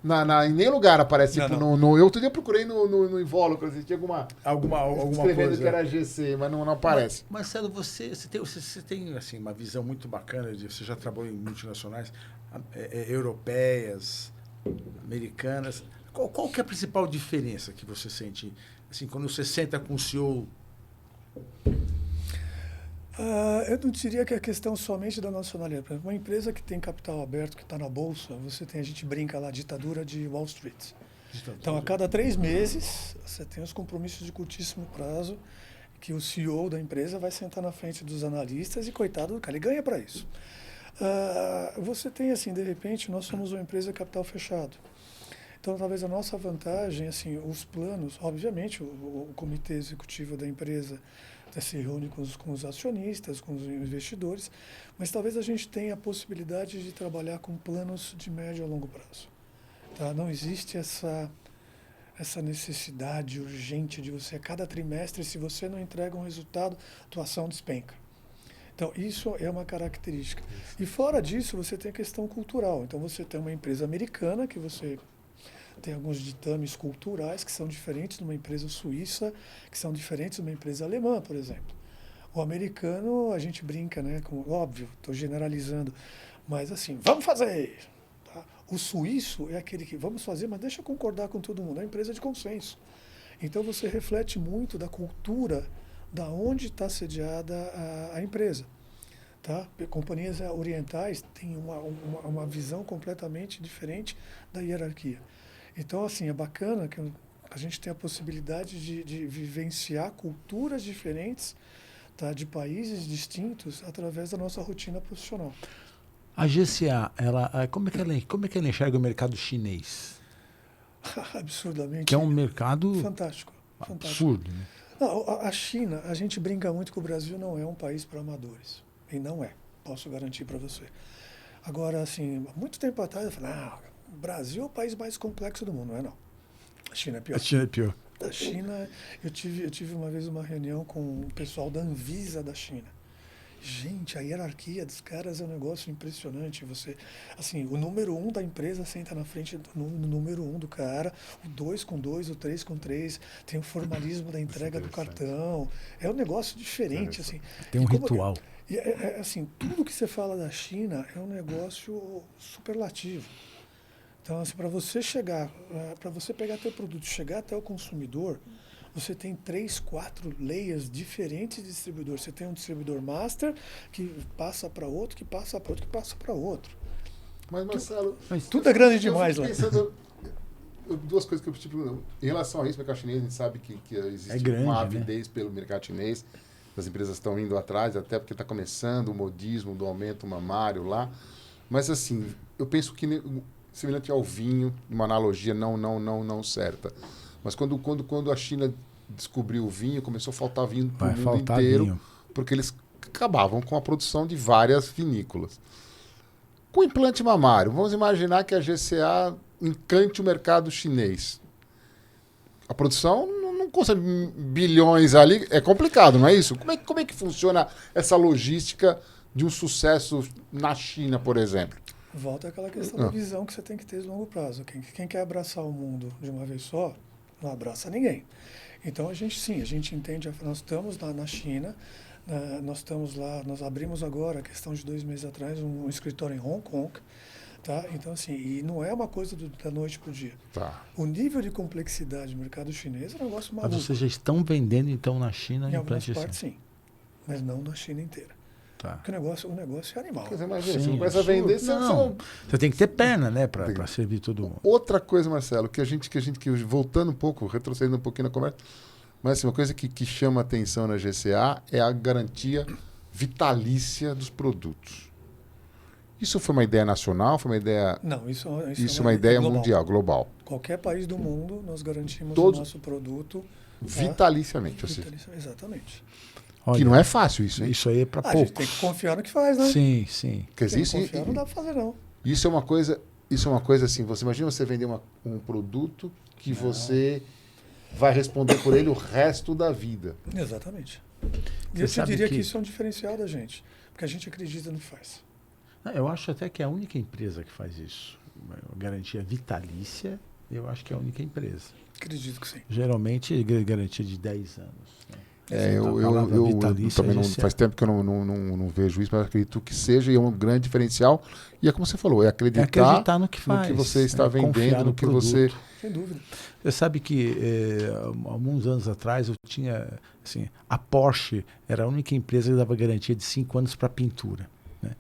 Não. Em nenhum lugar aparece. Não. Eu outro dia procurei no invólucro, se tinha alguma escrevendo coisa. Que era GC, mas não aparece. Marcelo, você tem assim, uma visão muito bacana, você já trabalhou em multinacionais europeias, americanas. Qual que é a principal diferença que você sente assim, quando você senta com o CEO? Eu não diria que é questão somente da nacionalidade. Por exemplo, uma empresa que tem capital aberto, que está na bolsa, a gente brinca lá, ditadura de Wall Street. Então, a cada 3 meses, você tem os compromissos de curtíssimo prazo, que o CEO da empresa vai sentar na frente dos analistas e, coitado do cara, ele ganha para isso. Você tem, assim, de repente, nós somos uma empresa capital fechado. Então, talvez a nossa vantagem, assim, os planos, obviamente, o comitê executivo da empresa se reúne com os acionistas, com os investidores, mas talvez a gente tenha a possibilidade de trabalhar com planos de médio a longo prazo. Tá? Não existe essa necessidade urgente de você, a cada trimestre, se você não entrega um resultado, tua ação despenca. Então, isso é uma característica. E fora disso, você tem a questão cultural. Então, você tem uma empresa americana, que você tem alguns ditames culturais que são diferentes de uma empresa suíça, que são diferentes de uma empresa alemã, por exemplo. O americano, a gente brinca, né? Óbvio, estou generalizando, mas assim, vamos fazer! Tá? O suíço é aquele que vamos fazer, mas deixa eu concordar com todo mundo. É uma empresa de consenso. Então, você reflete muito da cultura da onde está sediada a empresa. Tá? Companhias orientais têm uma visão completamente diferente da hierarquia. Então, assim, é bacana que a gente tem a possibilidade de vivenciar culturas diferentes, tá, de países distintos através da nossa rotina profissional. A GCA, como é que ela enxerga o mercado chinês? Absurdamente. Que é um mercado fantástico. Absurdo, né? Não, a China, a gente brinca muito que o Brasil não é um país para amadores. E não é, posso garantir para você. Agora, assim, muito tempo atrás eu falei, o Brasil é o país mais complexo do mundo, não é não. A China é pior. A China é pior. A China, eu tive uma vez uma reunião com o pessoal da Anvisa da China. Gente, a hierarquia dos caras é um negócio impressionante. Você, assim, o número 1 da empresa senta na frente do número 1 do cara, o 2 com 2, o 3 com 3, tem o formalismo da entrega do cartão. É um negócio diferente, assim. Tem um ritual. Assim, tudo que você fala da China é um negócio superlativo. Então, assim, para você chegar, para você pegar teu produto, chegar até o consumidor, você tem 3, 4 layers diferentes de distribuidor. Você tem um distribuidor master que passa para outro, que passa para outro, que passa para outro. Mas, Marcelo... tudo é grande demais lá. Pensando, duas coisas que eu tipo, em relação a isso, o mercado chinês, a gente sabe que existe grande, uma avidez, né, pelo mercado chinês. As empresas estão indo atrás, até porque está começando o modismo do aumento mamário lá. Mas, assim, eu penso que, semelhante ao vinho, uma analogia não certa. Mas quando a China descobriu o vinho, começou a faltar vinho para o mundo inteiro, porque eles acabavam com a produção de várias vinícolas. Com o implante mamário, vamos imaginar que a GCA encante o mercado chinês. A produção não custa bilhões ali, é complicado, não é isso? Como é que funciona essa logística de um sucesso na China, por exemplo? Volta àquela questão da visão que você tem que ter de longo prazo. Quem quer abraçar o mundo de uma vez só, não abraça ninguém. Então, a gente entende, nós estamos na China, nós estamos lá, nós abrimos agora, a questão de 2 meses atrás, um escritório em Hong Kong, tá? Então, assim, e não é uma coisa da noite para o dia. Tá. O nível de complexidade do mercado chinês é um negócio maluco. Mas vocês já estão vendendo, então, na China? Em algumas partes, sim. Mas não na China inteira. Tá. Porque o negócio é animal. Quer dizer, imagina, você começa a vender... Você tem que ter perna, né, para servir todo mundo. Outra coisa, Marcelo, que voltando um pouco, retrocedendo um pouquinho na conversa, mas assim, uma coisa que chama atenção na GCA é a garantia vitalícia dos produtos. Isso foi uma ideia nacional? Foi uma ideia... Não, isso é uma ideia global. Mundial, global. Qualquer país do mundo, nós garantimos o nosso produto... Vitaliciamente. Exatamente. Olha, que não é fácil isso, hein? Isso aí é para poucos. A gente tem que confiar no que faz, né? Sim. Quer dizer, confiar, não dá para fazer, não. Isso é uma coisa assim, você imagina você vender um produto que você vai responder por ele o resto da vida. Exatamente. E eu diria que isso é um diferencial da gente, porque a gente acredita no que faz. Eu acho até que é a única empresa que faz isso. Garantia vitalícia, eu acho que é a única empresa. Acredito que sim. Geralmente, garantia de 10 anos. Né? Eu também não faz tempo que eu não vejo isso, mas acredito que seja, e é um grande diferencial. E é como você falou, é acreditar no que faz, no que você está vendendo, no que produto. você... Sem dúvida. Você sabe que alguns anos atrás eu tinha, assim, a Porsche era a única empresa que dava garantia de 5 anos para pintura. Né?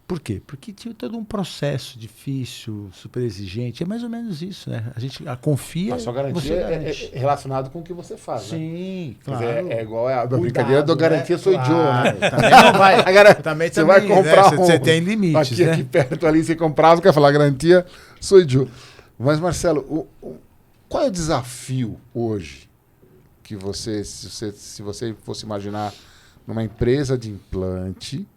Por quê? Porque tinha todo um processo difícil, super exigente. É mais ou menos isso, né? A gente confia. A sua garantia é relacionado com o que você faz, né? Sim, claro. É igual a brincadeira da garantia, né? sou Joe, né? Também não vai. Também você vai comprar você tem limites, aqui perto ali, você comprar, você quer falar garantia, sou Joe. Mas, Marcelo, qual é o desafio hoje que você, se você fosse imaginar numa empresa de implante,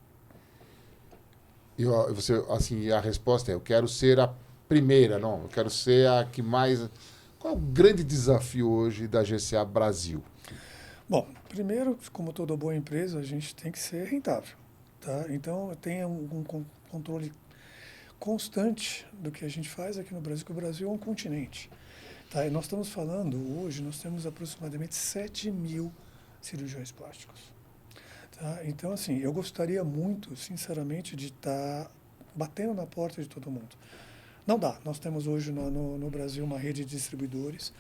e você, assim, a resposta é: eu quero ser a primeira, não, eu quero ser a que mais. Qual é o grande desafio hoje da GCA Brasil? Bom, primeiro, como toda boa empresa, a gente tem que ser rentável, tá? Então, tenha um controle constante do que a gente faz aqui no Brasil, que o Brasil é um continente. Tá? E nós estamos falando, hoje, nós temos aproximadamente 7.000 cirurgiões plásticos. Tá? Então, assim, eu gostaria muito, sinceramente, de estar batendo na porta de todo mundo. Não dá. Nós temos hoje no Brasil uma rede de distribuidores.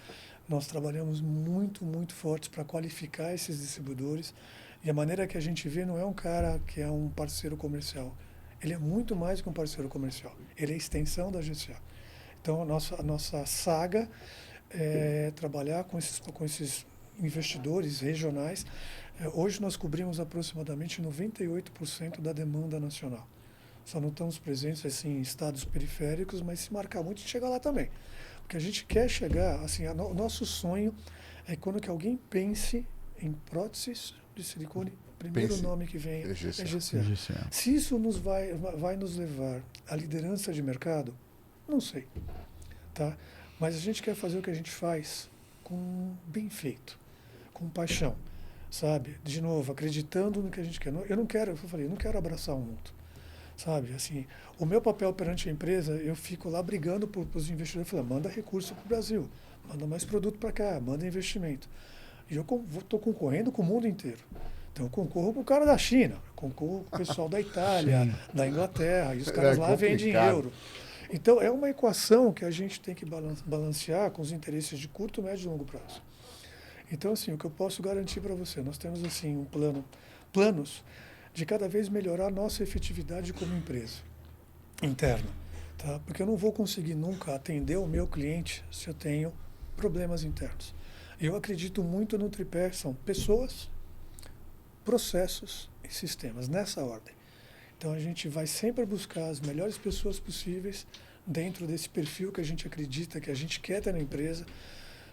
Nós trabalhamos muito, muito fortes para qualificar esses distribuidores. E a maneira que a gente vê não é um cara que é um parceiro comercial. Ele é muito mais que um parceiro comercial. Ele é extensão da GCA. Então, a nossa saga é trabalhar com esses investidores regionais. Hoje nós cobrimos aproximadamente 98% da demanda nacional. Só não estamos presentes assim, em estados periféricos, mas se marcar muito, a gente chega lá também. Porque a gente quer chegar, assim, o nosso sonho é quando que alguém pense em próteses de silicone, o primeiro nome que vem é GCA. Se isso vai nos levar à liderança de mercado, não sei. Tá? Mas a gente quer fazer o que a gente faz com bem feito, com paixão, sabe? De novo, acreditando no que a gente quer. Eu não quero abraçar o mundo, sabe? Assim, o meu papel perante a empresa, eu fico lá brigando para os investidores, falando: manda recurso para o Brasil, manda mais produto para cá, manda investimento. E eu estou concorrendo com o mundo inteiro. Então, eu concorro com o cara da China, concorro com o pessoal da Itália, da Inglaterra, e os caras lá vendem em euro. Então, é uma equação que a gente tem que balancear com os interesses de curto, médio e longo prazo. Então, assim, o que eu posso garantir para você, nós temos, assim, planos de cada vez melhorar a nossa efetividade como empresa interna, tá? Porque eu não vou conseguir nunca atender o meu cliente se eu tenho problemas internos. Eu acredito muito no tripé, são pessoas, processos e sistemas, nessa ordem. Então, a gente vai sempre buscar as melhores pessoas possíveis dentro desse perfil que a gente acredita, que a gente quer ter na empresa.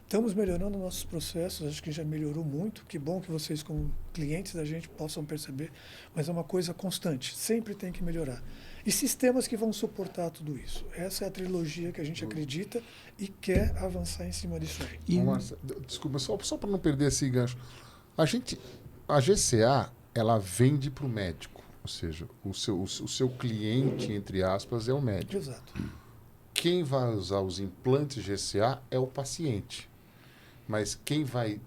Estamos melhorando nossos processos, acho que já melhorou muito. Que bom que vocês, como clientes da gente, possam perceber, mas é uma coisa constante, sempre tem que melhorar. E sistemas que vão suportar tudo isso. Essa é a trilogia que a gente acredita e quer avançar em cima disso aí. Desculpa, só para não perder esse gancho. A GCA, ela vende para o médico. Ou seja, o seu cliente, entre aspas, é o médico. Exato. Quem vai usar os implantes GCA é o paciente. Mas quem vai,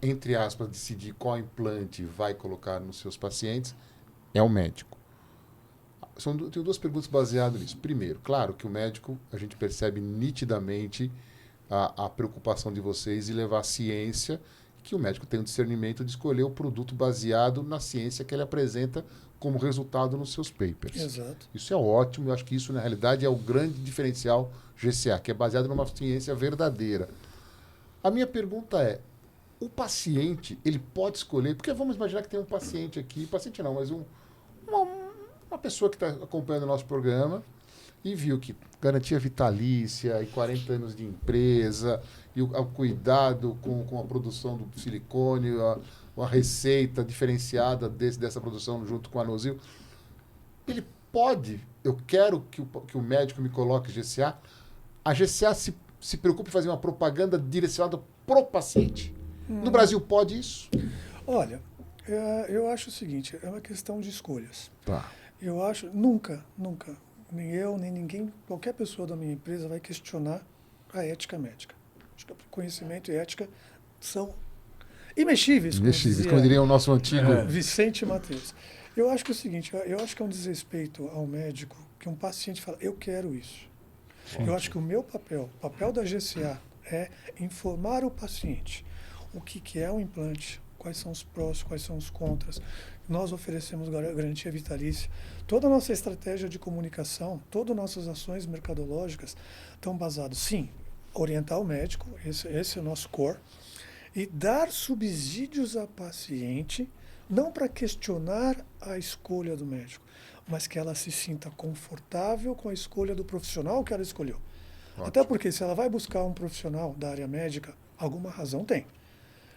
entre aspas, decidir qual implante vai colocar nos seus pacientes é o médico. Tenho duas perguntas baseadas nisso. Primeiro, claro que o médico, a gente percebe nitidamente a preocupação de vocês em levar a ciência, que o médico tem o discernimento de escolher o produto baseado na ciência que ele apresenta como resultado nos seus papers. Exato. Isso é ótimo, eu acho que isso, na realidade, é o grande diferencial GCA, que é baseado numa ciência verdadeira. A minha pergunta é: o paciente, ele pode escolher, porque vamos imaginar que tem um paciente aqui, paciente não, mas uma pessoa que está acompanhando o nosso programa e viu que garantia vitalícia e 40 anos de empresa e o cuidado com a produção do silicone, a receita diferenciada dessa produção junto com a Nozil, ele pode, eu quero que o médico me coloque GCA, a GCA se preocupa em fazer uma propaganda direcionada pro paciente. No Brasil pode isso? Olha, eu acho o seguinte, é uma questão de escolhas. Tá. Eu acho, nunca, nem eu, nem ninguém, qualquer pessoa da minha empresa vai questionar a ética médica. Acho que conhecimento e ética são imexíveis, como diria o nosso antigo Vicente Mateus. Eu acho que é o seguinte, eu acho que é um desrespeito ao médico que um paciente fala: eu quero isso. Ótimo. Eu acho que o papel da GCA é informar o paciente o que é um implante, quais são os prós, quais são os contras. Nós oferecemos garantia vitalícia. Toda a nossa estratégia de comunicação, todas as nossas ações mercadológicas estão basadas, sim, orientar o médico, esse é o nosso core, e dar subsídios ao paciente, não para questionar a escolha do médico, mas que ela se sinta confortável com a escolha do profissional que ela escolheu. Ótimo. Até porque se ela vai buscar um profissional da área médica, alguma razão tem.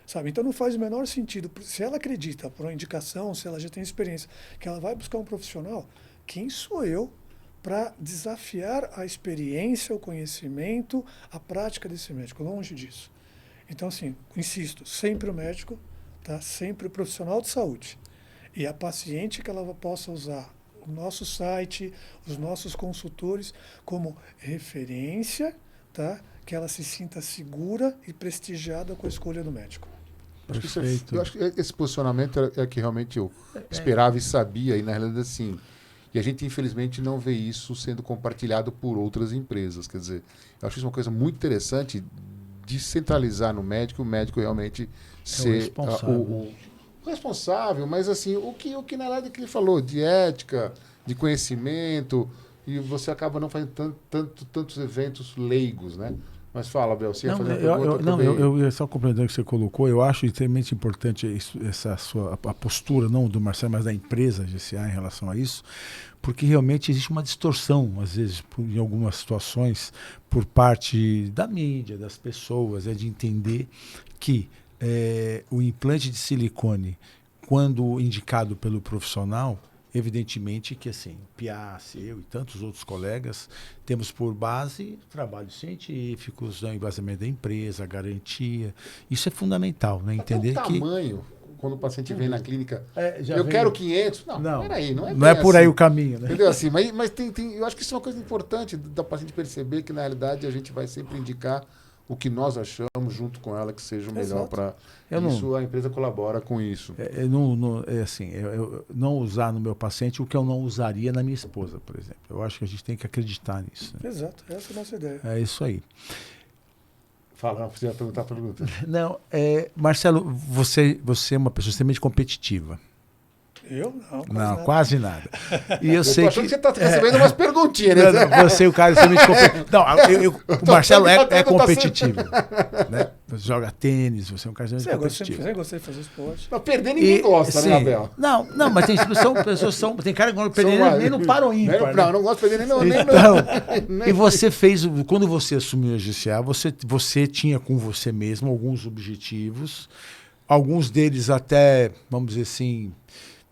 Sabe? Então não faz o menor sentido. Se ela acredita, por uma indicação, se ela já tem experiência, que ela vai buscar um profissional, quem sou eu para desafiar a experiência, o conhecimento, a prática desse médico? Longe disso. Então, assim, insisto, sempre o médico, tá? Sempre o profissional de saúde. E a paciente que ela possa usar o nosso site, os nossos consultores como referência, tá? Que ela se sinta segura e prestigiada com a escolha do médico. Perfeito. Eu acho que esse posicionamento é que realmente eu esperava e sabia, e na realidade assim. E a gente, infelizmente, não vê isso sendo compartilhado por outras empresas. Quer dizer, eu acho isso uma coisa muito interessante, descentralizar no médico, o médico realmente ser o responsável, mas assim, o que na verdade que ele falou, de ética, de conhecimento, e você acaba não fazendo tantos eventos leigos, né? Mas fala, Abel, você ia fazer uma pergunta? Eu ia só complementando o que você colocou. Eu acho extremamente importante a postura, não do Marcelo, mas da empresa GCA em relação a isso, porque realmente existe uma distorção, às vezes, em algumas situações, por parte da mídia, das pessoas, de entender que o implante de silicone, quando indicado pelo profissional, evidentemente que assim, o Piassi, eu e tantos outros colegas temos por base trabalhos científicos, o embasamento da empresa, a garantia. Isso é fundamental, né? Entender até o que tamanho, quando o paciente vem na clínica, eu quero 500. Não, peraí, não é por assim. aí o caminho, né? Entendeu? Assim, mas eu acho que isso é uma coisa importante da paciente perceber que, na realidade, a gente vai sempre indicar o que nós achamos junto com ela que seja o melhor para isso. A empresa colabora com isso. Eu não usar no meu paciente o que eu não usaria na minha esposa, por exemplo. Eu acho que a gente tem que acreditar nisso. Né? Exato, essa é a nossa ideia. É isso aí. Fala, não precisa perguntar a pergunta. Não, Marcelo, você é uma pessoa extremamente competitiva. Eu não, quase nada. E eu sei que você está recebendo umas perguntinhas, né? Você é o cara extremamente competitivo. Não, o Marcelo é competitivo. Né? Você joga tênis, você é um cara extremamente competitivo. Eu gostei de fazer esporte. Mas perder ninguém gosta, né, Abel? Não, mas tem pessoas tem cara que não perder nem no paro ímpar. Não gosto de perder nem no... E você fez, quando você assumiu a GCA, você tinha com você mesmo alguns objetivos, alguns deles até, vamos dizer assim,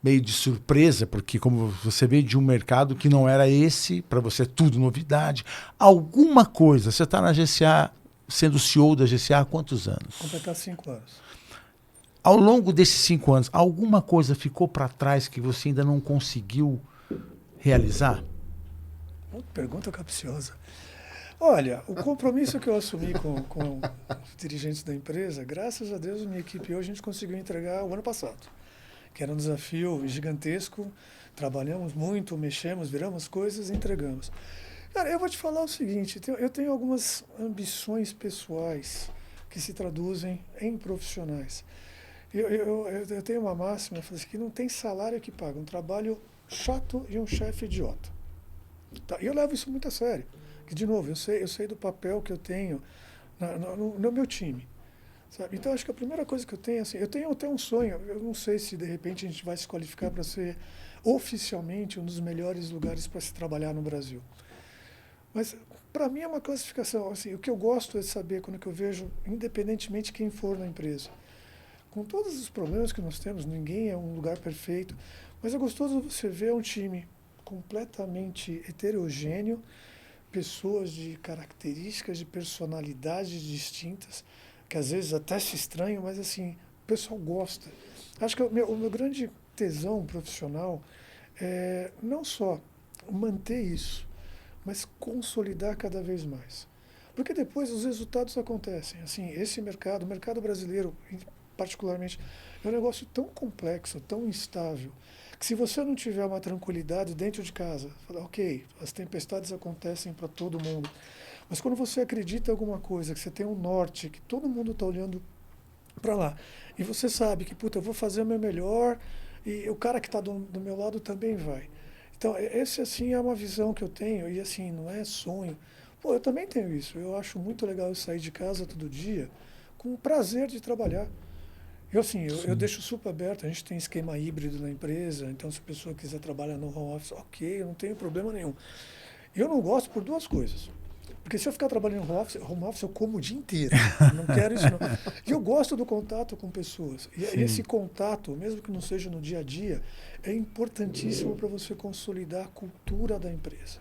meio de surpresa, porque como você veio de um mercado que não era esse, para você é tudo novidade. Alguma coisa, você está na GCA, sendo CEO da GCA há quantos anos? Completar 5 anos. Ao longo desses 5 anos, alguma coisa ficou para trás que você ainda não conseguiu realizar? Pergunta capciosa. Olha, o compromisso que eu assumi com os dirigentes da empresa, graças a Deus, minha equipe hoje a gente conseguiu entregar o ano passado, que era um desafio gigantesco. Trabalhamos muito, mexemos, viramos coisas e entregamos. Cara, eu vou te falar o seguinte, eu tenho algumas ambições pessoais que se traduzem em profissionais. Eu tenho uma máxima, que não tem salário que paga, um trabalho chato e um chefe idiota. Tá? E eu levo isso muito a sério. Que, de novo, eu sei do papel que eu tenho no meu time. Sabe? Então, acho que a primeira coisa que eu tenho, assim, eu tenho até um sonho, eu não sei se de repente a gente vai se qualificar para ser oficialmente um dos melhores lugares para se trabalhar no Brasil. Mas, para mim, é uma classificação. Assim, o que eu gosto é de saber, quando eu vejo, independentemente de quem for na empresa, com todos os problemas que nós temos, ninguém é um lugar perfeito, mas é gostoso você ver um time completamente heterogêneo, pessoas de características, de personalidades distintas, que às vezes até se estranham, mas assim, o pessoal gosta. Acho que o meu grande tesão profissional é não só manter isso, mas consolidar cada vez mais. Porque depois os resultados acontecem. Assim, esse mercado, o mercado brasileiro particularmente, é um negócio tão complexo, tão instável, que se você não tiver uma tranquilidade dentro de casa, falar, ok, as tempestades acontecem para todo mundo, mas quando você acredita em alguma coisa, que você tem um norte, que todo mundo está olhando para lá, e você sabe que, puta, eu vou fazer o meu melhor, e o cara que está do meu lado também vai. Então, esse, assim, é uma visão que eu tenho, e assim, não é sonho. Pô, eu também tenho isso. Eu acho muito legal eu sair de casa todo dia com o prazer de trabalhar. Eu, assim, eu deixo super aberto, a gente tem esquema híbrido na empresa, então se a pessoa quiser trabalhar no home office, ok, eu não tenho problema nenhum. Eu não gosto por duas coisas. Porque se eu ficar trabalhando em home office, eu como o dia inteiro. Eu não quero isso, não. E eu gosto do contato com pessoas. E esse contato, mesmo que não seja no dia a dia, é importantíssimo para você consolidar a cultura da empresa.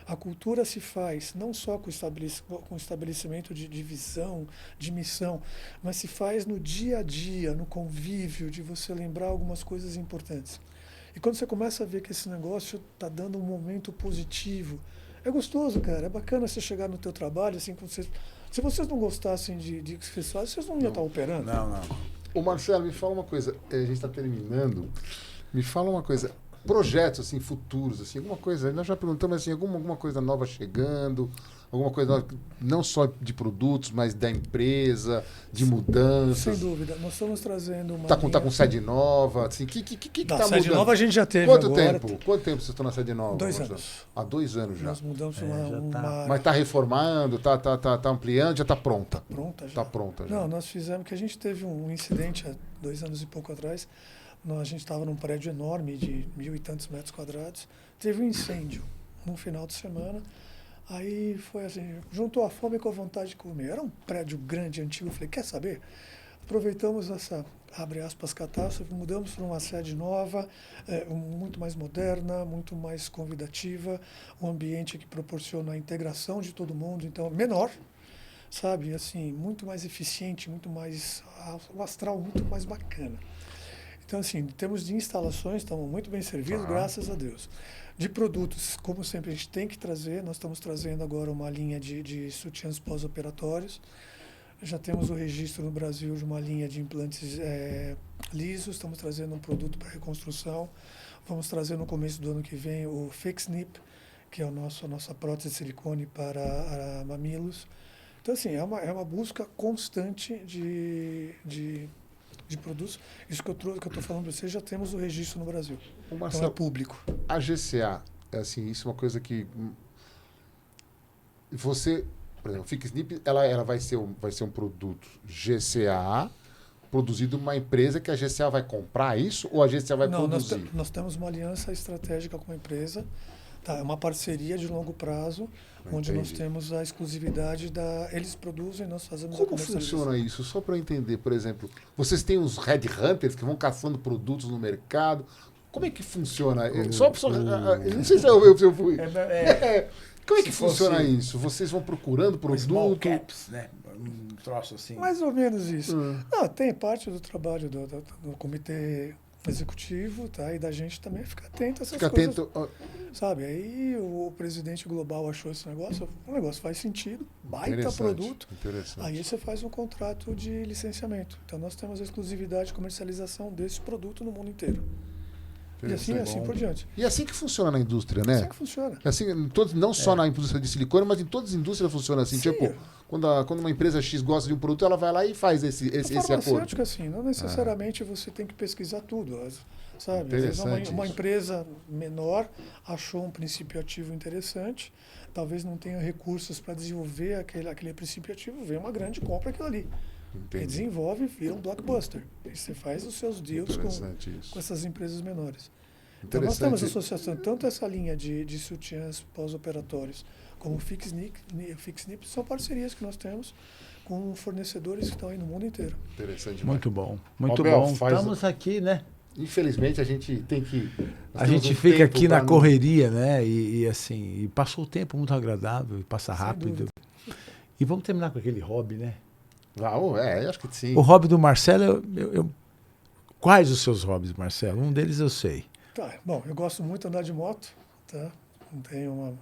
A cultura se faz não só com o estabelecimento de visão, de missão, mas se faz no dia a dia, no convívio, de você lembrar algumas coisas importantes. E quando você começa a ver que esse negócio está dando um momento positivo, é gostoso, cara. É bacana você chegar no teu trabalho, assim, se vocês não gostassem de que vocês fazem, vocês não iam estar operando. Não. Ô Marcelo, me fala uma coisa. A gente está terminando. Me fala uma coisa. Projetos, assim, futuros, assim, alguma coisa. Nós já perguntamos, assim, alguma coisa nova chegando, alguma coisa nova, não só de produtos, mas da empresa, de mudanças. Sem dúvida. Nós estamos trazendo uma Tá com sede nova, assim, que tá mudando? Sede nova a gente já teve Quanto agora. tempo? Quanto tempo vocês estão na sede nova? 2 Marcelo? anos. Há 2 anos já. Nós mudamos já uma tá. Mas tá reformando, tá ampliando, já tá pronta. pronta já. Tá pronta já. Não, nós fizemos que a gente teve um incidente há 2 anos e pouco atrás. A gente estava num prédio enorme de 1.000 e tantos metros quadrados. Teve um incêndio no final de semana. Aí foi assim, juntou a fome com a vontade de comer. Era um prédio grande, antigo. Eu falei, quer saber? Aproveitamos essa, abre aspas, catástrofe, mudamos para uma sede nova, muito mais moderna, muito mais convidativa, um ambiente que proporciona a integração de todo mundo, então menor, sabe? Assim, muito mais eficiente, muito mais, o astral muito mais bacana. Então, assim, em termos de instalações, estamos muito bem servidos, graças a Deus. De produtos, como sempre, a gente tem que trazer. Nós estamos trazendo agora uma linha de sutiãs pós-operatórios. Já temos o registro no Brasil de uma linha de implantes lisos. Estamos trazendo um produto para reconstrução. Vamos trazer no começo do ano que vem o FixNip, que é a nossa prótese de silicone para mamilos. Então, assim, é uma busca constante de produtos. Isso que eu estou falando para vocês, já temos o registro no Brasil. Marcelo, então é público. A GCA, assim, isso é uma coisa que você, por exemplo, o FixNip, ela vai ser um produto GCA produzido numa empresa que a GCA vai comprar isso ou a GCA vai produzir? Nós temos uma aliança estratégica com a empresa. Tá, é uma parceria de longo prazo, onde nós temos a exclusividade eles produzem, nós fazemos a comercialização. Como funciona isso? Só para eu entender, por exemplo, vocês têm os headhunters que vão caçando produtos no mercado. Como é que funciona? Não sei se eu fui. Como é que funciona isso? Vocês vão procurando produto? Small caps, né? Um troço assim. Mais ou menos isso. Não, tem parte do trabalho do comitê executivo, tá? E da gente também ficar atento a essas coisas. Sabe? Aí o presidente global achou esse negócio, o negócio faz sentido, baita produto. Aí você faz um contrato de licenciamento. Então nós temos a exclusividade de comercialização desse produto no mundo inteiro. E assim por diante. E assim que funciona na indústria, né? Assim que funciona. Assim, não só na indústria de silicone, mas em todas as indústrias funciona assim. Sim. Tipo, quando uma empresa X gosta de um produto, ela vai lá e faz esse acordo. Farmacêutica, assim, não necessariamente você tem que pesquisar tudo. Sabe? Às vezes uma empresa menor achou um princípio ativo interessante, talvez não tenha recursos para desenvolver aquele princípio ativo, vem uma grande compra aquilo ali. E desenvolve e vira um blockbuster. E você faz os seus deals com essas empresas menores. Então nós temos associação, tanto essa linha de sutiãs pós-operatórios como o FixNip são parcerias que nós temos com fornecedores que estão aí no mundo inteiro. Interessante. Muito bom, muito Abel, bom. Estamos aqui, né? Infelizmente a gente tem que... A gente fica aqui na correria, né? E assim, passou o tempo muito agradável, e passa rápido. E vamos terminar com aquele hobby, né? Acho que sim. O hobby do Marcelo, quais os seus hobbies, Marcelo? Um deles eu sei. Tá, bom, eu gosto muito de andar de moto, tá? Tenho uma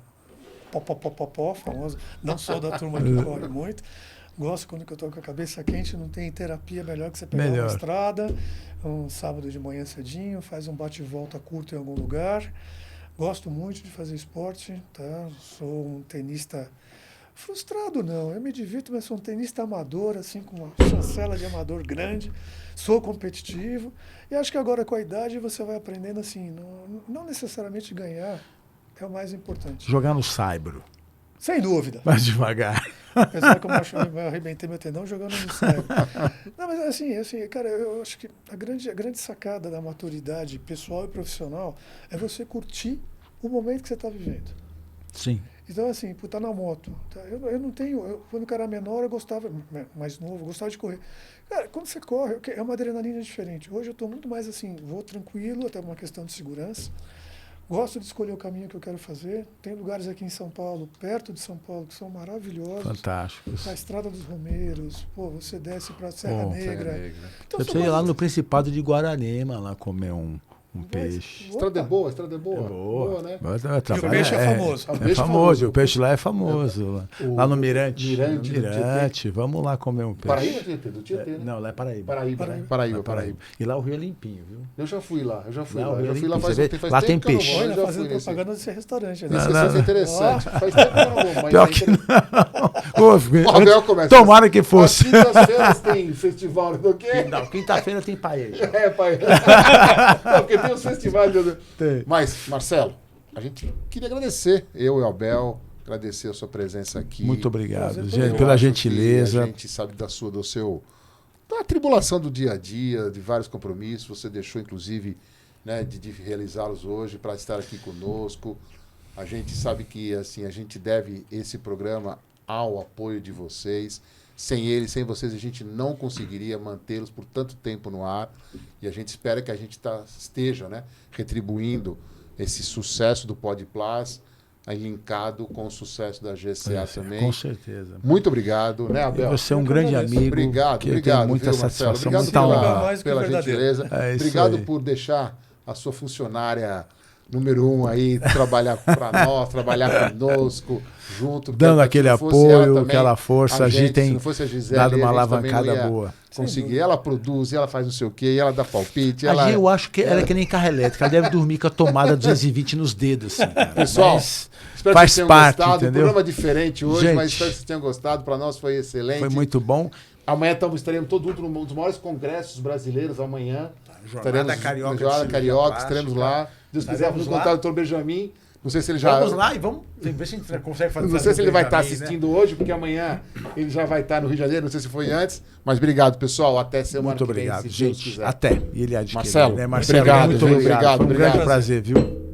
popopopopó famosa, não sou da turma que corre muito. Gosto quando eu estou com a cabeça quente, não tem terapia melhor que você pegar uma estrada, um sábado de manhã cedinho, faz um bate-volta curto em algum lugar. Gosto muito de fazer esporte, tá? Sou um tenista frustrado, não. Eu me divirto, mas sou um tenista amador, assim, com uma chancela de amador grande. Sou competitivo. E acho que agora, com a idade, você vai aprendendo, assim, não necessariamente ganhar é o mais importante. Jogar no saibro. Sem dúvida. Mais devagar. Apesar que eu arrebentei meu tendão jogando no saibro. Não, mas assim, cara, eu acho que a grande sacada da maturidade pessoal e profissional é você curtir o momento que você está vivendo. Sim. Então, assim, por estar na moto. Tá? Eu não tenho. Quando eu era menor, eu gostava, mais novo, eu gostava de correr. Cara, quando você corre, é uma adrenalina diferente. Hoje eu estou muito mais assim, vou tranquilo, até uma questão de segurança. Gosto de escolher o caminho que eu quero fazer. Tem lugares aqui em São Paulo, perto de São Paulo, que são maravilhosos. Fantásticos. A Estrada dos Romeiros, pô, você desce para Serra Negra. Então, você precisa ir lá no Principado de Guararema, lá comer um peixe. Estrada é boa, estrada é boa. É boa, né? E o peixe é famoso. É famoso, o peixe lá é famoso. Lá no Mirante. Mirante, vamos lá comer um peixe. Paraíba, do Tietê, né? Não, lá é Paraíba. Paraíba. E lá o rio é limpinho, viu? Eu já fui lá. Eu já fui lá faz lá tem tempo que eu não peixe. vou, Olha, eu já fazendo fui nesse. propaganda desse restaurante. Esse restaurante é interessante. Faz tempo que eu não vou, mas Pior é que interessante. não. O Abel começa. Tomara que fosse. Às quintas-feiras tem festival do quê? Não, quinta-feira tem paella. É, pai. Não, porque tem os festivais. Tem. Mas, Marcelo, a gente queria agradecer, eu e o Abel, agradecer a sua presença aqui. Muito obrigado, Eu gente, Eu pela acho gentileza. que a gente sabe da tribulação do dia a dia, de vários compromissos. Você deixou, inclusive, né, de realizá-los hoje para estar aqui conosco. A gente sabe que assim a gente deve esse programa ao apoio de vocês. Sem eles, sem vocês, a gente não conseguiria mantê-los por tanto tempo no ar. E a gente espera que a gente esteja, né, retribuindo esse sucesso do Podplas, aí linkado com o sucesso da GCA também. Com certeza. Muito obrigado, né, Abel? E você é um grande amigo. Obrigado, que eu obrigado. tenho muita viu, Marcelo? satisfação. Obrigado Muita pela, mais que pela verdadeiro. gentileza. É isso Obrigado aí. por deixar a sua funcionária número 1 aí trabalhar para nós, trabalhar conosco, junto. Dando aquele apoio, aquela força. A gente se tem não fosse a Gisele, dado uma a gente também alavancada não ia boa. conseguir. Ela produz, ela faz não sei o quê, ela dá palpite. A Gi, eu acho que ela é que nem carro elétrico. Ela deve dormir com a tomada 220 nos dedos. Assim, cara. Pessoal, Mas espero faz que vocês tenham parte, gostado. entendeu? Programa diferente hoje, Gente, mas espero que vocês tenham gostado. Para nós foi excelente. foi muito bom. Amanhã estaremos todos juntos num dos maiores congressos brasileiros. Amanhã Jornada Carioca de Jornada Cirurgia Carioca, Plástica. estaremos lá. Deus quiser, vamos Estaremos lá. contar o Dr. Benjamin. Não sei se ele já. Vamos lá e vamos ver se a gente consegue fazer. Não sei se ele vai estar Benjamin, né? assistindo hoje, porque amanhã ele já vai estar no Rio de Janeiro. Não sei se foi antes. Mas obrigado, pessoal. Até semana Muito que vem, obrigado, se Deus gente. quiser. Até. E ele adquiriu, Marcelo, né? Marcelo, obrigado, muito viu? obrigado. Foi um grande Obrigado. prazer, viu?